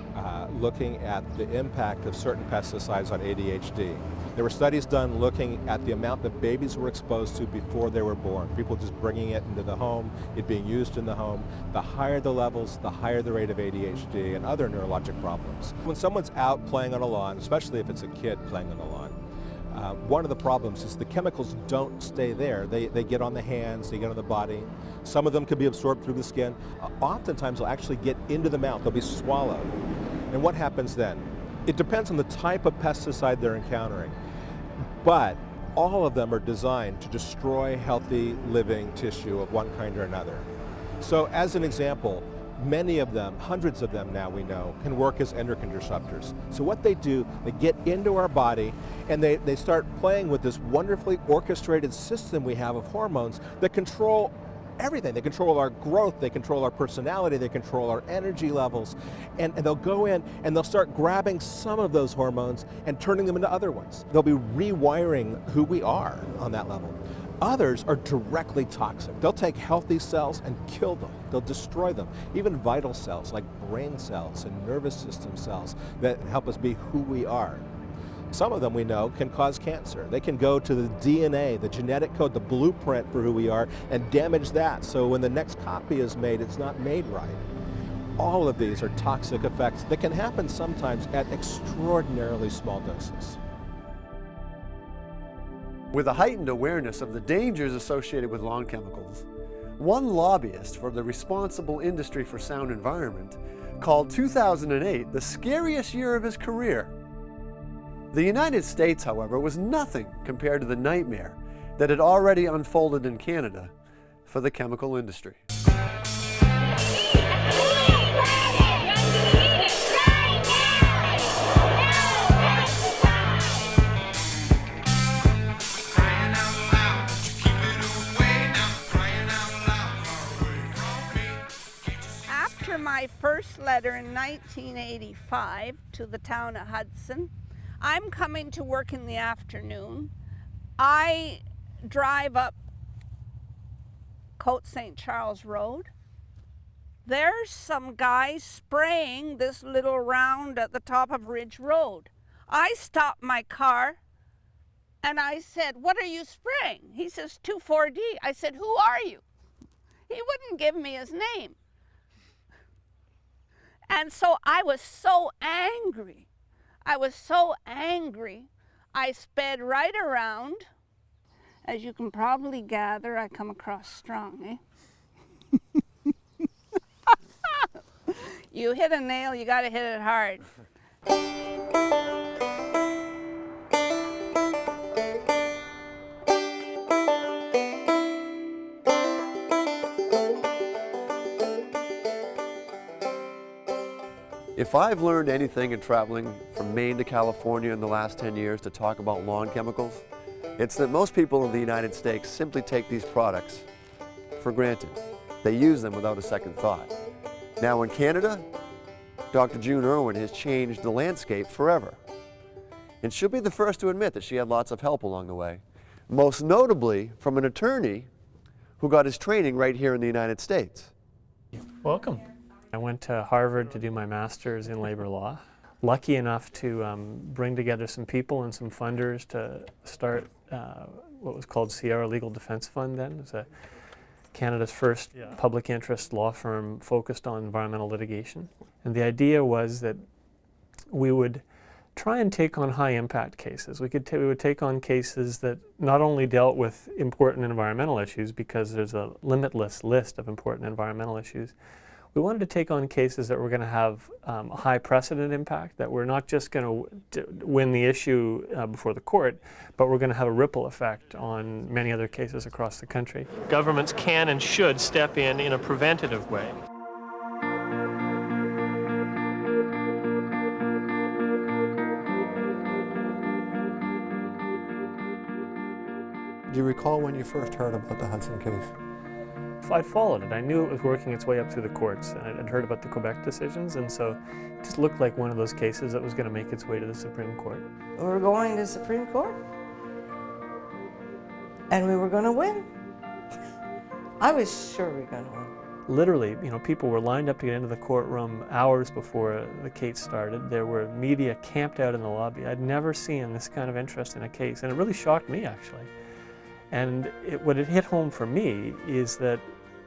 looking at the impact of certain pesticides on ADHD. There were studies done looking at the amount that babies were exposed to before they were born. People just bringing it into the home, it being used in the home. The higher the levels, the higher the rate of ADHD and other neurologic problems. When someone's out playing on a lawn, especially if it's a kid playing on the lawn, one of the problems is the chemicals don't stay there. They get on the hands, they get on the body. Some of them can be absorbed through the skin. Oftentimes they'll actually get into the mouth, they'll be swallowed. And what happens then? It depends on the type of pesticide they're encountering, but all of them are designed to destroy healthy living tissue of one kind or another. So as an example, many of them, hundreds of them now we know, can work as endocrine disruptors. So what they do, they get into our body and they start playing with this wonderfully orchestrated system we have of hormones that control everything. They control our growth, they control our personality, they control our energy levels, and they'll go in and they'll start grabbing some of those hormones and turning them into other ones. They'll be rewiring who we are on that level. Others are directly toxic. They'll take healthy cells and kill them. They'll destroy them. Even vital cells like brain cells and nervous system cells that help us be who we are. Some of them we know can cause cancer. They can go to the DNA, the genetic code, the blueprint for who we are, and damage that. So when the next copy is made, it's not made right. All of these are toxic effects that can happen sometimes at extraordinarily small doses. With a heightened awareness of the dangers associated with lawn chemicals, one lobbyist for the Responsible Industry for Sound Environment called 2008 the scariest year of his career. The United States, however, was nothing compared to the nightmare that had already unfolded in Canada for the chemical industry. After my first letter in 1985 to the town of Hudson, I'm coming to work in the afternoon. I drive up Côte St. Charles Road. There's some guy spraying this little round at the top of Ridge Road. I stopped my car and I said, "What are you spraying?" He says, 2,4-D. I said, "Who are you?" He wouldn't give me his name. And so I was so angry. I sped right around. As you can probably gather, I come across strong, eh? You hit a nail, you gotta hit it hard. If I've learned anything in traveling from Maine to California in the last 10 years to talk about lawn chemicals, it's that most people in the United States simply take these products for granted. They use them without a second thought. Now in Canada, Dr. June Irwin has changed the landscape forever. And she'll be the first to admit that she had lots of help along the way, most notably from an attorney who got his training right here in the United States. Welcome. I went to Harvard to do my master's in labor law. Lucky enough to bring together some people and some funders to start what was called Sierra Legal Defense Fund then. It was Canada's first public interest law firm focused on environmental litigation. And the idea was that we would try and take on high impact cases. We would take on cases that not only dealt with important environmental issues, because there's a limitless list of important environmental issues. We wanted to take on cases that were going to have a high precedent impact, that we're not just going to win the issue before the court, but we're going to have a ripple effect on many other cases across the country. Governments can and should step in a preventative way. Do you recall when you first heard about the Hudson case? I'd followed it. I knew it was working its way up through the courts, and I'd heard about the Quebec decisions, and so it just looked like one of those cases that was going to make its way to the Supreme Court. We're going to the Supreme Court, and we were going to win. I was sure we were going to win. Literally, people were lined up to get into the courtroom hours before the case started. There were media camped out in the lobby. I'd never seen this kind of interest in a case, and it really shocked me, actually. And what it hit home for me is that,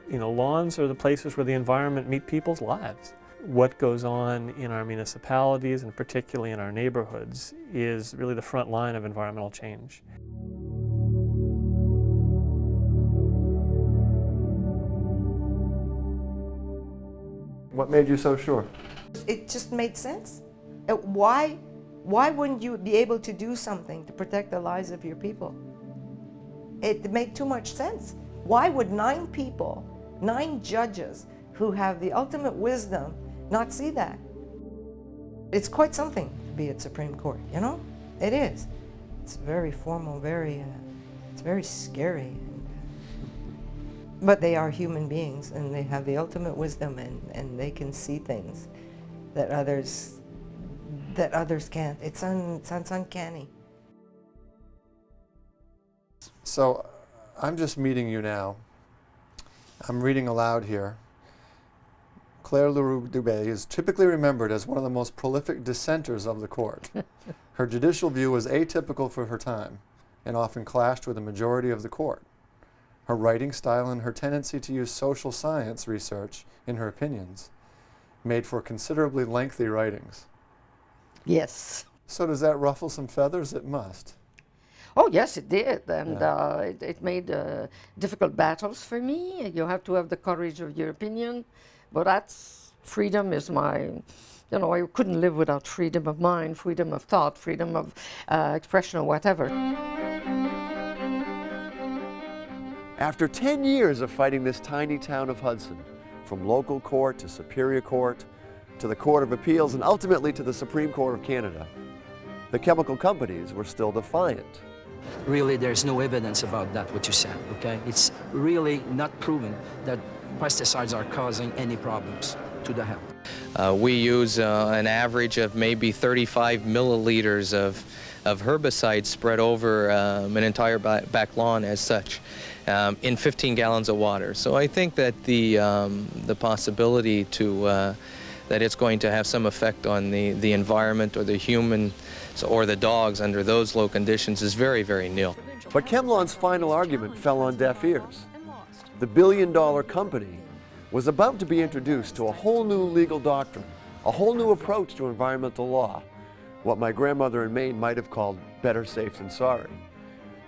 lawns are the places where the environment meet people's lives. What goes on in our municipalities, and particularly in our neighborhoods, is really the front line of environmental change. What made you so sure? It just made sense. Why wouldn't you be able to do something to protect the lives of your people? It made too much sense. Why would 9 people, 9 judges who have the ultimate wisdom not see that? It's quite something to be at Supreme Court, It is. It's very formal, it's very scary. But they are human beings, and they have the ultimate wisdom, and they can see things that others can't. It's uncanny. So I'm just meeting you now. I'm reading aloud here. Claire Leroux Dubé is typically remembered as one of the most prolific dissenters of the court. Her judicial view was atypical for her time and often clashed with the majority of the court. Her writing style and her tendency to use social science research in her opinions made for considerably lengthy writings. Yes. So does that ruffle some feathers? It must. Oh, yes, it did, and it made difficult battles for me. You have to have the courage of your opinion, but that's freedom is my, I couldn't live without freedom of mind, freedom of thought, freedom of expression or whatever. After 10 years of fighting this tiny town of Hudson, from local court to Superior Court, to the Court of Appeals, and ultimately to the Supreme Court of Canada, the chemical companies were still defiant. Really, there's no evidence about that, what you said, okay? It's really not proven that pesticides are causing any problems to the health. We use an average of maybe 35 milliliters of herbicides spread over an entire back lawn as such, in 15 gallons of water. So I think that the possibility that it's going to have some effect on the environment or the human or the dogs under those low conditions is very, very nil. But ChemLawn's final argument fell on deaf ears. The billion-dollar company was about to be introduced to a whole new legal doctrine, a whole new approach to environmental law, what my grandmother in Maine might have called better safe than sorry.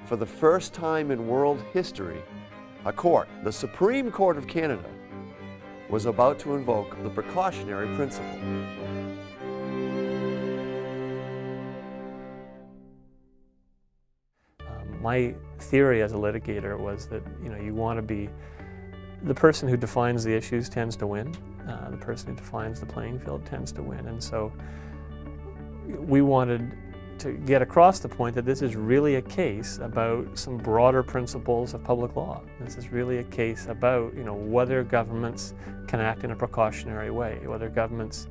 For the first time in world history, a court, the Supreme Court of Canada, was about to invoke the precautionary principle. My theory as a litigator was that you want to be the person who defines the issues tends to win. The person who defines the playing field tends to win. And so we wanted to get across the point that this is really a case about some broader principles of public law. This is really a case about whether governments can act in a precautionary way, whether governments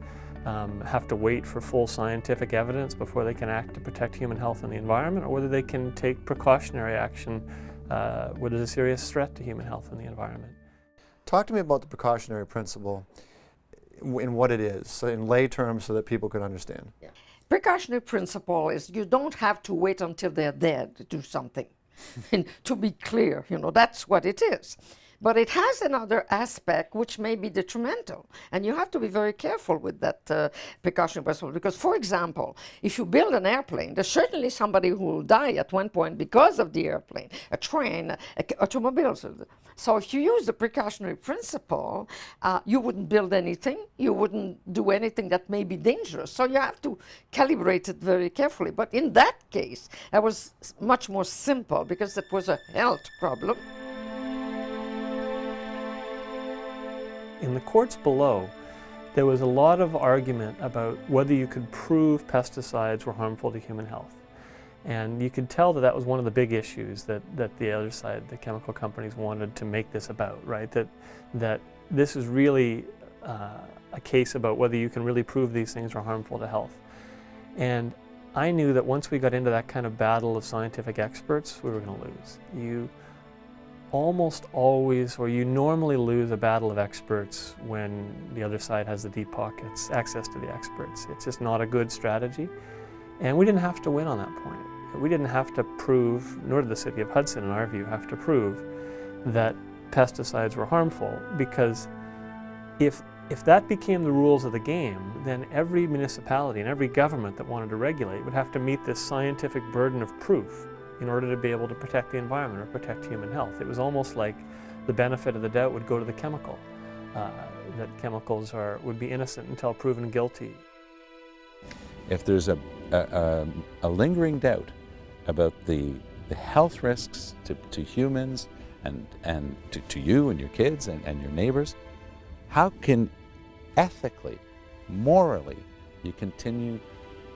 have to wait for full scientific evidence before they can act to protect human health and the environment, or whether they can take precautionary action where there's a serious threat to human health and the environment. Talk to me about the precautionary principle and what it is, so in lay terms so that people can understand. Yeah. Precautionary principle is you don't have to wait until they're dead to do something. And to be clear, that's what it is. But it has another aspect which may be detrimental, and you have to be very careful with that precautionary principle. Because, for example, if you build an airplane, there's certainly somebody who will die at one point because of the airplane, a train, automobiles. So if you use the precautionary principle, you wouldn't build anything, you wouldn't do anything that may be dangerous. So you have to calibrate it very carefully. But in that case, that was much more simple because it was a health problem. In the courts below, there was a lot of argument about whether you could prove pesticides were harmful to human health. And you could tell that that was one of the big issues that the other side, the chemical companies, wanted to make this about, right? That this is really a case about whether you can really prove these things are harmful to health. And I knew that once we got into that kind of battle of scientific experts, we were going to lose. You almost always, or you normally lose a battle of experts when the other side has the deep pockets, access to the experts. It's just not a good strategy. And we didn't have to win on that point. We didn't have to prove, nor did the city of Hudson, in our view, have to prove that pesticides were harmful, because if that became the rules of the game, then every municipality and every government that wanted to regulate would have to meet this scientific burden of proof in order to be able to protect the environment or protect human health. It was almost like the benefit of the doubt would go to the chemical, that chemicals would be innocent until proven guilty. If there's a lingering doubt about the health risks to humans and to you and your kids and your neighbors, how can ethically, morally, you continue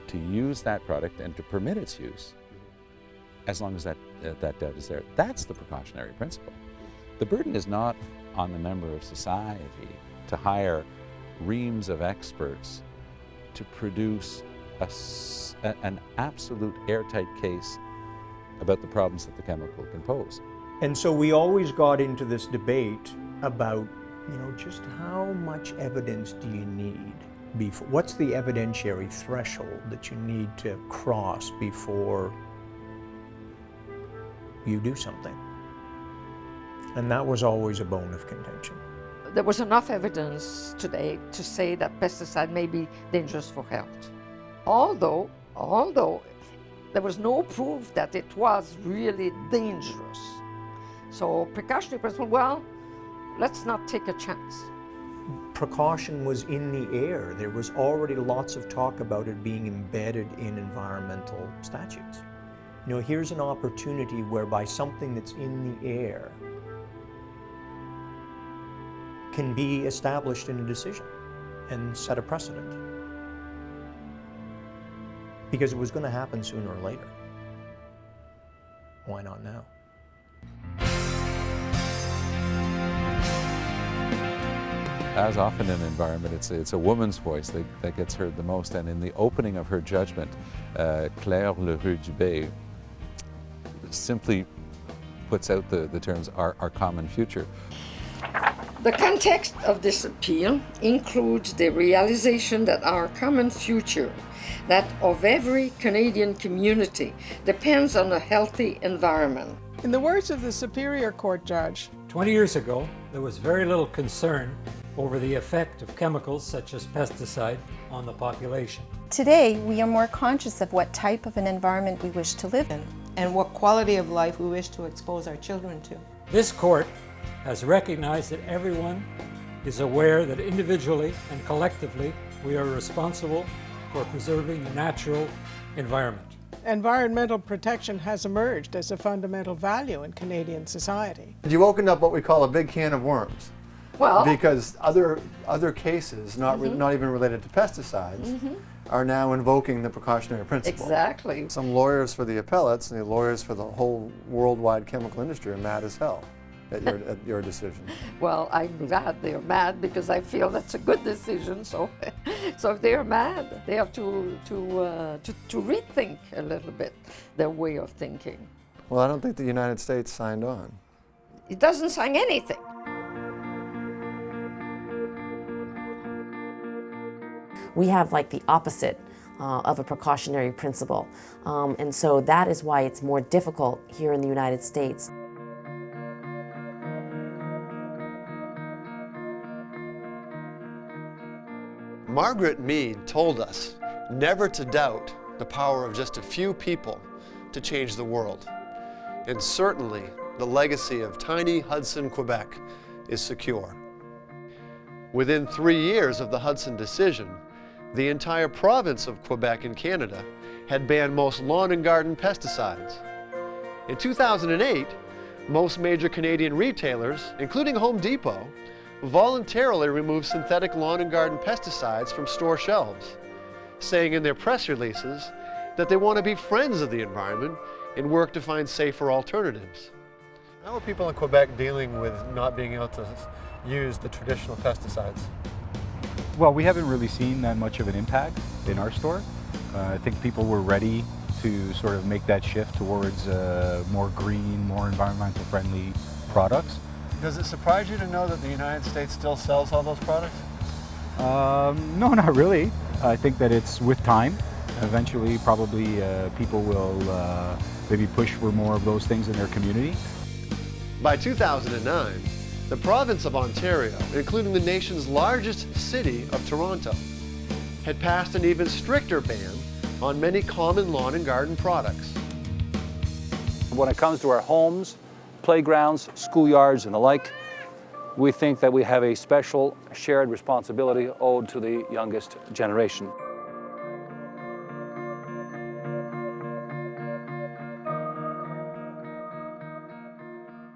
to use that product and to permit its use as long as that doubt is there? That's the precautionary principle. The burden is not on the member of society to hire reams of experts to produce an absolute airtight case about the problems that the chemical can pose. And so we always got into this debate about, just how much evidence do you need? What's the evidentiary threshold that you need to cross before you do something? And that was always a bone of contention. There was enough evidence today to say that pesticide may be dangerous for health. Although there was no proof that it was really dangerous. So precautionary principle, well, let's not take a chance. Precaution was in the air. There was already lots of talk about it being embedded in environmental statutes. Here's an opportunity whereby something that's in the air can be established in a decision and set a precedent. Because it was going to happen sooner or later. Why not now? As often in environment, it's a woman's voice that gets heard the most. And in the opening of her judgment, Claire Leroux-Dubé simply puts out the terms our common future. The context of this appeal includes the realization that our common future, that of every Canadian community, depends on a healthy environment. In the words of the Superior Court judge, 20 years ago, there was very little concern over the effect of chemicals such as pesticide on the population. Today, we are more conscious of what type of an environment we wish to live in. and what quality of life we wish to expose our children to. This court has recognized that everyone is aware that individually and collectively we are responsible for preserving the natural environment. Environmental protection has emerged as a fundamental value in Canadian society. You opened up what we call a big can of worms. Well, because other cases, not even related to pesticides, are now invoking the precautionary principle. Exactly. Some lawyers for the appellates and the lawyers for the whole worldwide chemical industry are mad as hell at your decision. Well, I'm glad they're mad because I feel that's a good decision. So, if they're mad, they have to rethink a little bit their way of thinking. Well, I don't think the United States signed on. It doesn't sign anything. We have like the opposite of a precautionary principle. And so that is why it's more difficult here in the United States. Margaret Mead told us never to doubt the power of just a few people to change the world. And certainly, the legacy of tiny Hudson, Quebec is secure. Within 3 years of the Hudson decision, the entire province of Quebec in Canada had banned most lawn and garden pesticides. In 2008, most major Canadian retailers, including Home Depot, voluntarily removed synthetic lawn and garden pesticides from store shelves, saying in their press releases that they want to be friends of the environment and work to find safer alternatives. How are people in Quebec dealing with not being able to use the traditional pesticides? Well, we haven't really seen that much of an impact in our store. I think people were ready to sort of make that shift towards more green, more environmental friendly products. Does it surprise you to know that the United States still sells all those products? No, not really. I think that it's with time. Eventually, probably people will maybe push for more of those things in their community. By 2009, the province of Ontario, including the nation's largest city of Toronto, had passed an even stricter ban on many common lawn and garden products. When it comes to our homes, playgrounds, schoolyards, and the like, we think that we have a special shared responsibility owed to the youngest generation.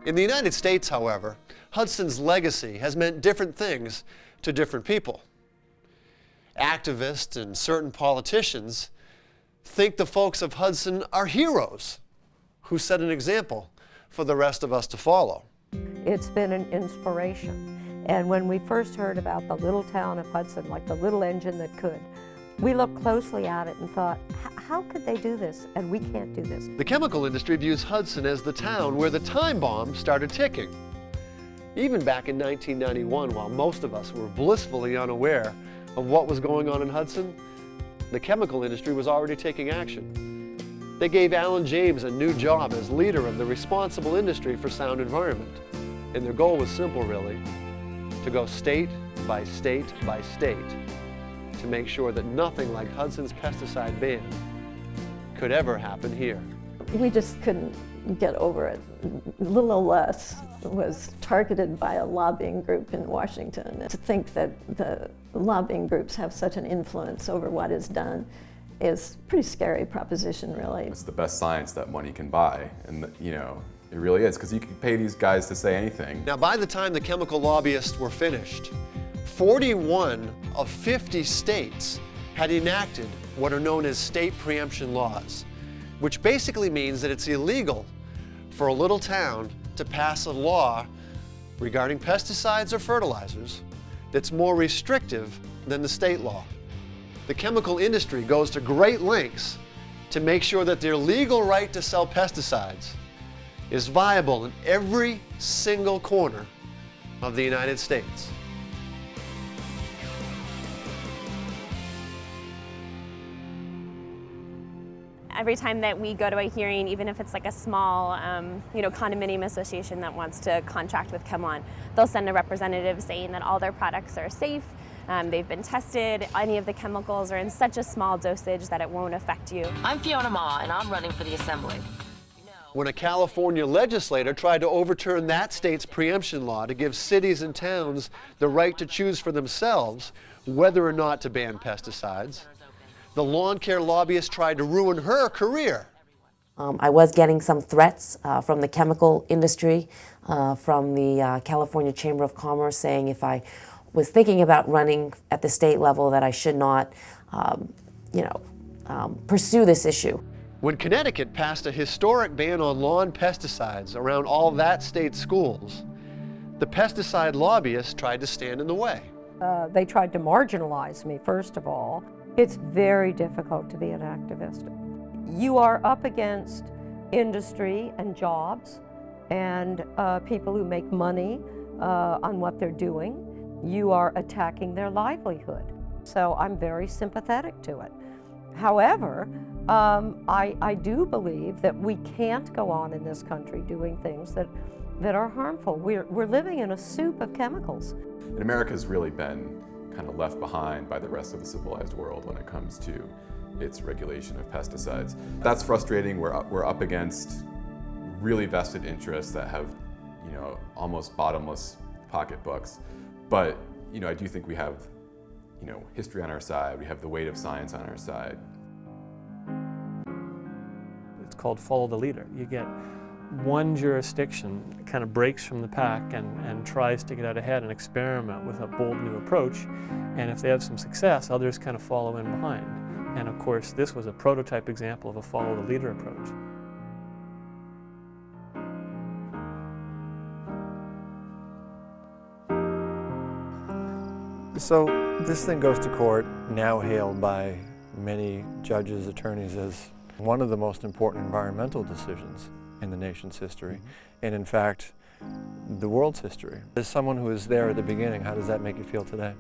In the United States, however, Hudson's legacy has meant different things to different people. Activists and certain politicians think the folks of Hudson are heroes who set an example for the rest of us to follow. It's been an inspiration. And when we first heard about the little town of Hudson, like the little engine that could, we looked closely at it and thought, how could they do this? And we can't do this. The chemical industry views Hudson as the town where the time bomb started ticking. Even back in 1991, while most of us were blissfully unaware of what was going on in Hudson, the chemical industry was already taking action. They gave Alan James a new job as leader of the responsible industry for sound environment. And their goal was simple, really, to go state by state by state to make sure that nothing like Hudson's pesticide ban could ever happen here. We just couldn't get over it. Little less was targeted by a lobbying group in Washington. To think that the lobbying groups have such an influence over what is done is a pretty scary proposition, really. It's the best science that money can buy, and you know, it really is, because you can pay these guys to say anything. Now, by the time the chemical lobbyists were finished, 41 of 50 states had enacted what are known as state preemption laws, which basically means that it's illegal for a little town to pass a law regarding pesticides or fertilizers that's more restrictive than the state law. The chemical industry goes to great lengths to make sure that their legal right to sell pesticides is viable in every single corner of the United States. Every time that we go to a hearing, even if it's like a small, condominium association that wants to contract with ChemLawn, they'll send a representative saying that all their products are safe, they've been tested, any of the chemicals are in such a small dosage that it won't affect you. I'm Fiona Ma, and I'm running for the Assembly. When a California legislator tried to overturn that state's preemption law to give cities and towns the right to choose for themselves whether or not to ban pesticides, the lawn care lobbyist tried to ruin her career. I was getting some threats from the chemical industry, from the California Chamber of Commerce, saying if I was thinking about running at the state level that I should not, pursue this issue. When Connecticut passed a historic ban on lawn pesticides around all that state's schools, the pesticide lobbyists tried to stand in the way. They tried to marginalize me, first of all. It's very difficult to be an activist. You are up against industry and jobs and people who make money on what they're doing. You are attacking their livelihood. So I'm very sympathetic to it. However, I do believe that we can't go on in this country doing things that are harmful. We're living in a soup of chemicals. And America's really been kind of left behind by the rest of the civilized world when it comes to its regulation of pesticides. That's frustrating. We're up against really vested interests that have, you know, almost bottomless pocketbooks. But, you know, I do think we have, you know, history on our side. We have the weight of science on our side. It's called follow the leader. You get one jurisdiction kind of breaks from the pack and tries to get out ahead and experiment with a bold new approach. And if they have some success, others kind of follow in behind. And of course, this was a prototype example of a follow the leader approach. So this thing goes to court, now hailed by many judges, attorneys as one of the most important environmental decisions in the nation's history, and in fact, the world's history. As someone who was there at the beginning, how does that make you feel today?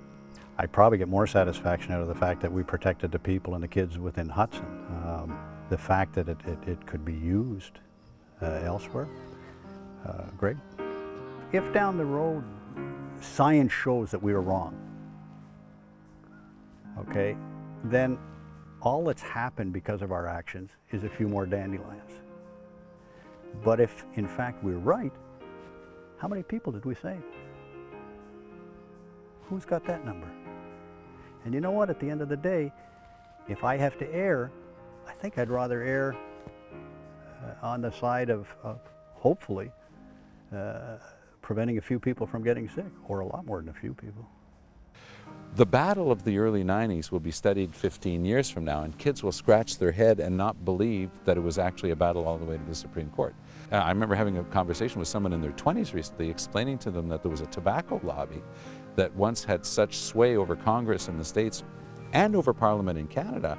I probably get more satisfaction out of the fact that we protected the people and the kids within Hudson. The fact that it could be used elsewhere, great. If down the road science shows that we were wrong, okay, then all that's happened because of our actions is a few more dandelions. But if in fact we're right, how many people did we save? Who's got that number? And you know what, at the end of the day, if I have to err, I think I'd rather err on the side of hopefully preventing a few people from getting sick, or a lot more than a few people. The battle of the early 90s will be studied 15 years from now, and kids will scratch their head and not believe that it was actually a battle all the way to the Supreme Court. I remember having a conversation with someone in their 20s recently, explaining to them that there was a tobacco lobby that once had such sway over Congress in the States and over Parliament in Canada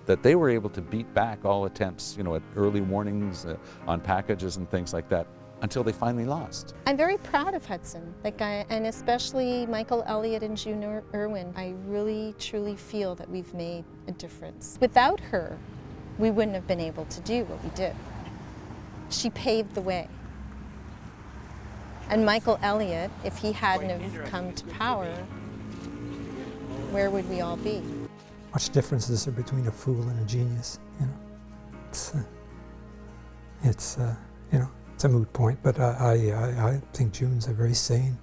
that they were able to beat back all attempts, you know, at early warnings on packages and things like that, until they finally lost. I'm very proud of Hudson, and especially Michael Elliott and June Irwin. I really, truly feel that we've made a difference. Without her, we wouldn't have been able to do what we did. She paved the way. And Michael Elliott, if he hadn't have come to power, where would we all be? Much difference is there between a fool and a genius, you know? It's you know, it's a moot point, but I think June's a very sane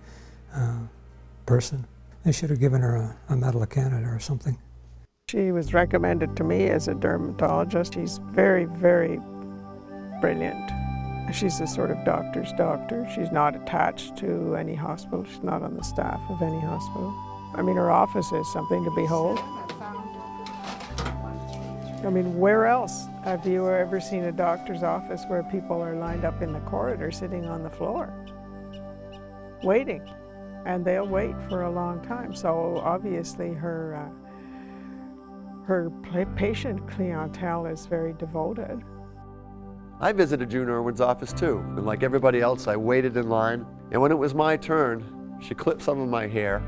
person. They should have given her a Medal of Canada or something. She was recommended to me as a dermatologist. She's very, very brilliant. She's a sort of doctor's doctor. She's not attached to any hospital. She's not on the staff of any hospital. I mean, her office is something to behold. I mean, where else have you ever seen a doctor's office where people are lined up in the corridor sitting on the floor, waiting, and they'll wait for a long time. So obviously her patient clientele is very devoted. I visited June Irwin's office too, and like everybody else, I waited in line, and when it was my turn, she clipped some of my hair,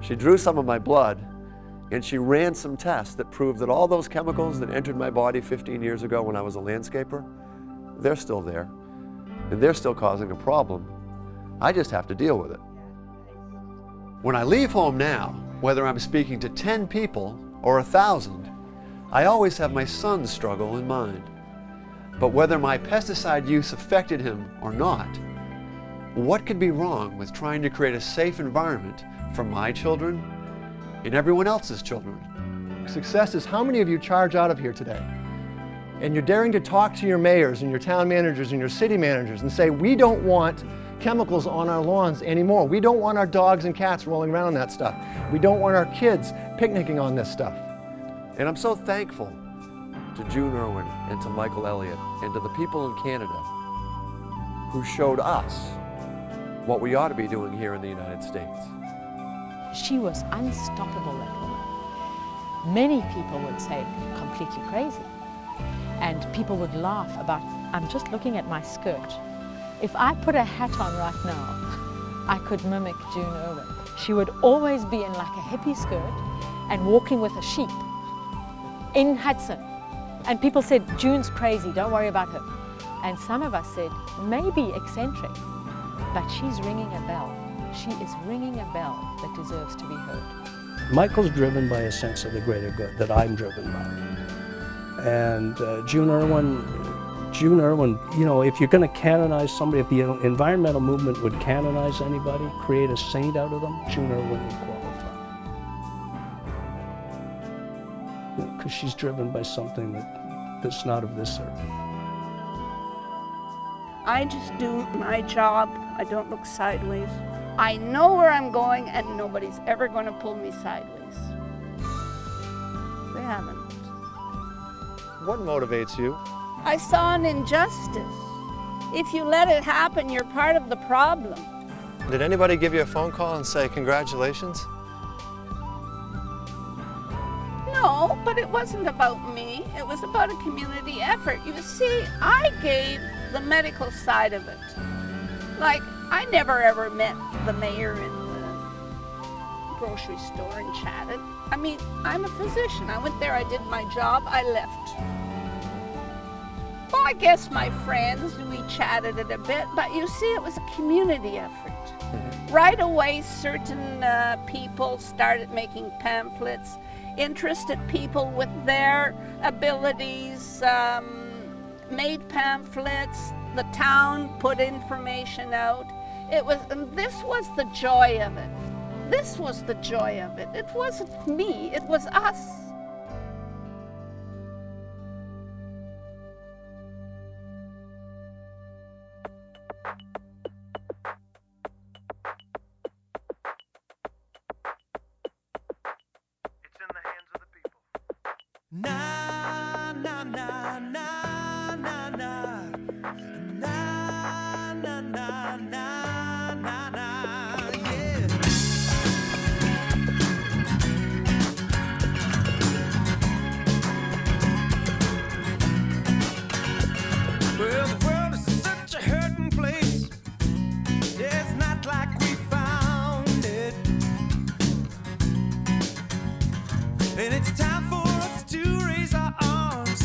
she drew some of my blood, and she ran some tests that proved that all those chemicals that entered my body 15 years ago when I was a landscaper, they're still there, and they're still causing a problem. I just have to deal with it. When I leave home now, whether I'm speaking to 10 people or 1,000, I always have my son's struggle in mind. But whether my pesticide use affected him or not, what could be wrong with trying to create a safe environment for my children and everyone else's children? Success is how many of you charge out of here today and you're daring to talk to your mayors and your town managers and your city managers and say, we don't want chemicals on our lawns anymore. We don't want our dogs and cats rolling around on that stuff. We don't want our kids picnicking on this stuff. And I'm so thankful to June Irwin and to Michael Elliott and to the people in Canada who showed us what we ought to be doing here in the United States. She was unstoppable, that woman. Many people would say completely crazy. And people would laugh about, I'm just looking at my skirt. If I put a hat on right now, I could mimic June Irwin. She would always be in like a hippie skirt and walking with a sheep in Hudson. And people said, June's crazy, don't worry about her. And some of us said, maybe eccentric, but she's ringing a bell. She is ringing a bell that deserves to be heard. Michael's driven by a sense of the greater good that I'm driven by. And June Irwin, you know, if you're going to canonize somebody, if the environmental movement would canonize anybody, create a saint out of them, June Irwin would qualify. Because she's driven by something that's not of this earth. I just do my job. I don't look sideways. I know where I'm going, and nobody's ever going to pull me sideways. They haven't. What motivates you? I saw an injustice. If you let it happen, you're part of the problem. Did anybody give you a phone call and say congratulations? No, but it wasn't about me. It was about a community effort. You see, I gave the medical side of it. Like, I never ever met the mayor in the grocery store and chatted. I mean, I'm a physician. I went there, I did my job, I left. Well, I guess my friends, we chatted it a bit, but you see, it was a community effort. Right away, certain people started making pamphlets, interested people with their abilities, made pamphlets, the town put information out. And this was the joy of it. This was the joy of it. It wasn't me, it was us. Na na na na na na na na na na na na, yeah. Well, the world is such a hurting place. It's not like we found it, and it's time for us to raise our arms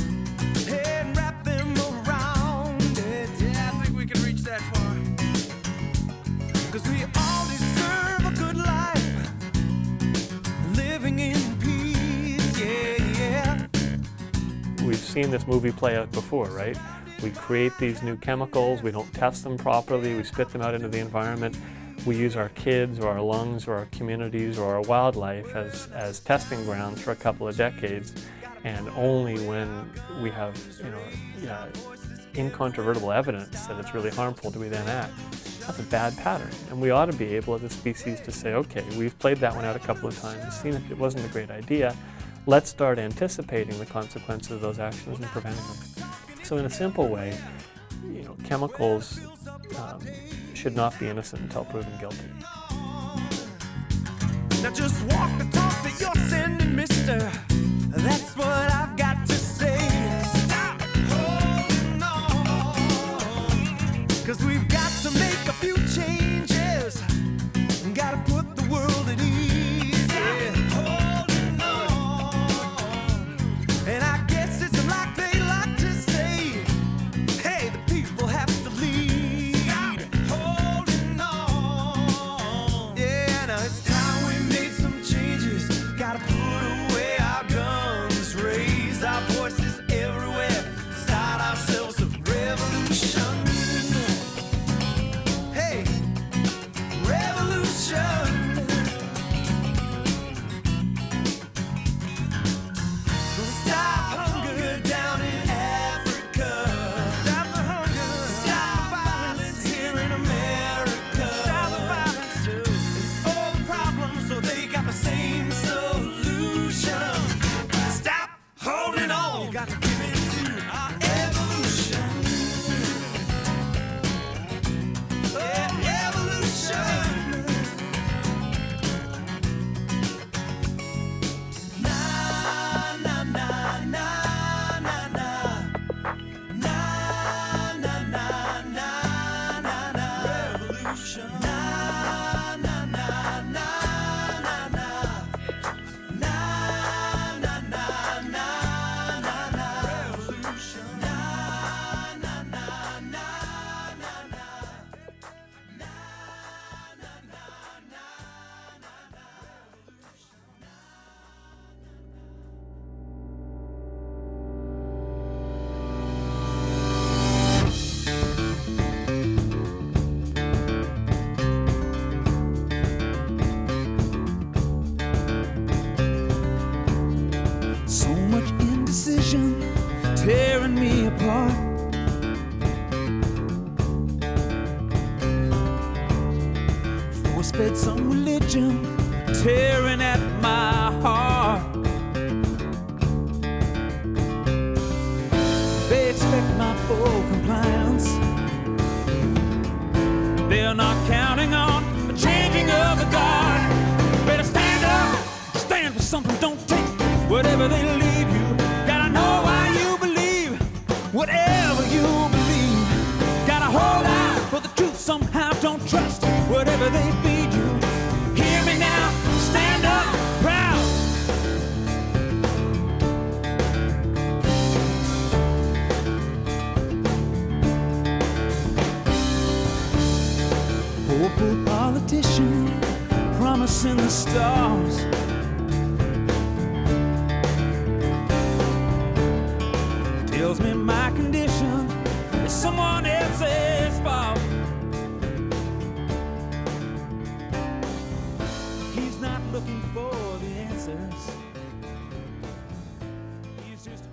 and wrap them around it. Yeah, I think we can reach that far. 'Cause we all deserve a good life, living in peace, yeah, yeah. We've seen this movie play out before, right? We create these new chemicals, we don't test them properly, we spit them out into the environment. We use our kids or our lungs or our communities or our wildlife as testing grounds for a couple of decades, and only when we have, you know, incontrovertible evidence that it's really harmful do we then act. That's a bad pattern, and we ought to be able as a species to say, okay, we've played that one out a couple of times, seen if it wasn't a great idea, let's start anticipating the consequences of those actions and preventing them. So in a simple way, you know, chemicals should not be innocent until proven guilty. Now just walk the talk that you're sending, mister. That's what I've got to say. Stop holding on, 'cause we've got to make a few changes. Gotta put the world at ease. Yeah. Holding on, and I guess it's like they like to say, hey, the people have to lead. Stop holding on. Yeah, now it's time we made some changes. Gotta put away our me apart. Whispered some religion tearing at my heart. They expect my full compliance. They're not counting on the changing of the guard. Better stand up, stand for something, don't take whatever they leave you. Gotta know why you believe whatever you believe. Gotta hold out for the truth somehow, don't trust whatever they feed you. Hear me now, stand up proud. Hopeful politician promising the stars. Tells me my condition is someone else's fault. He's not looking for the answers. He's just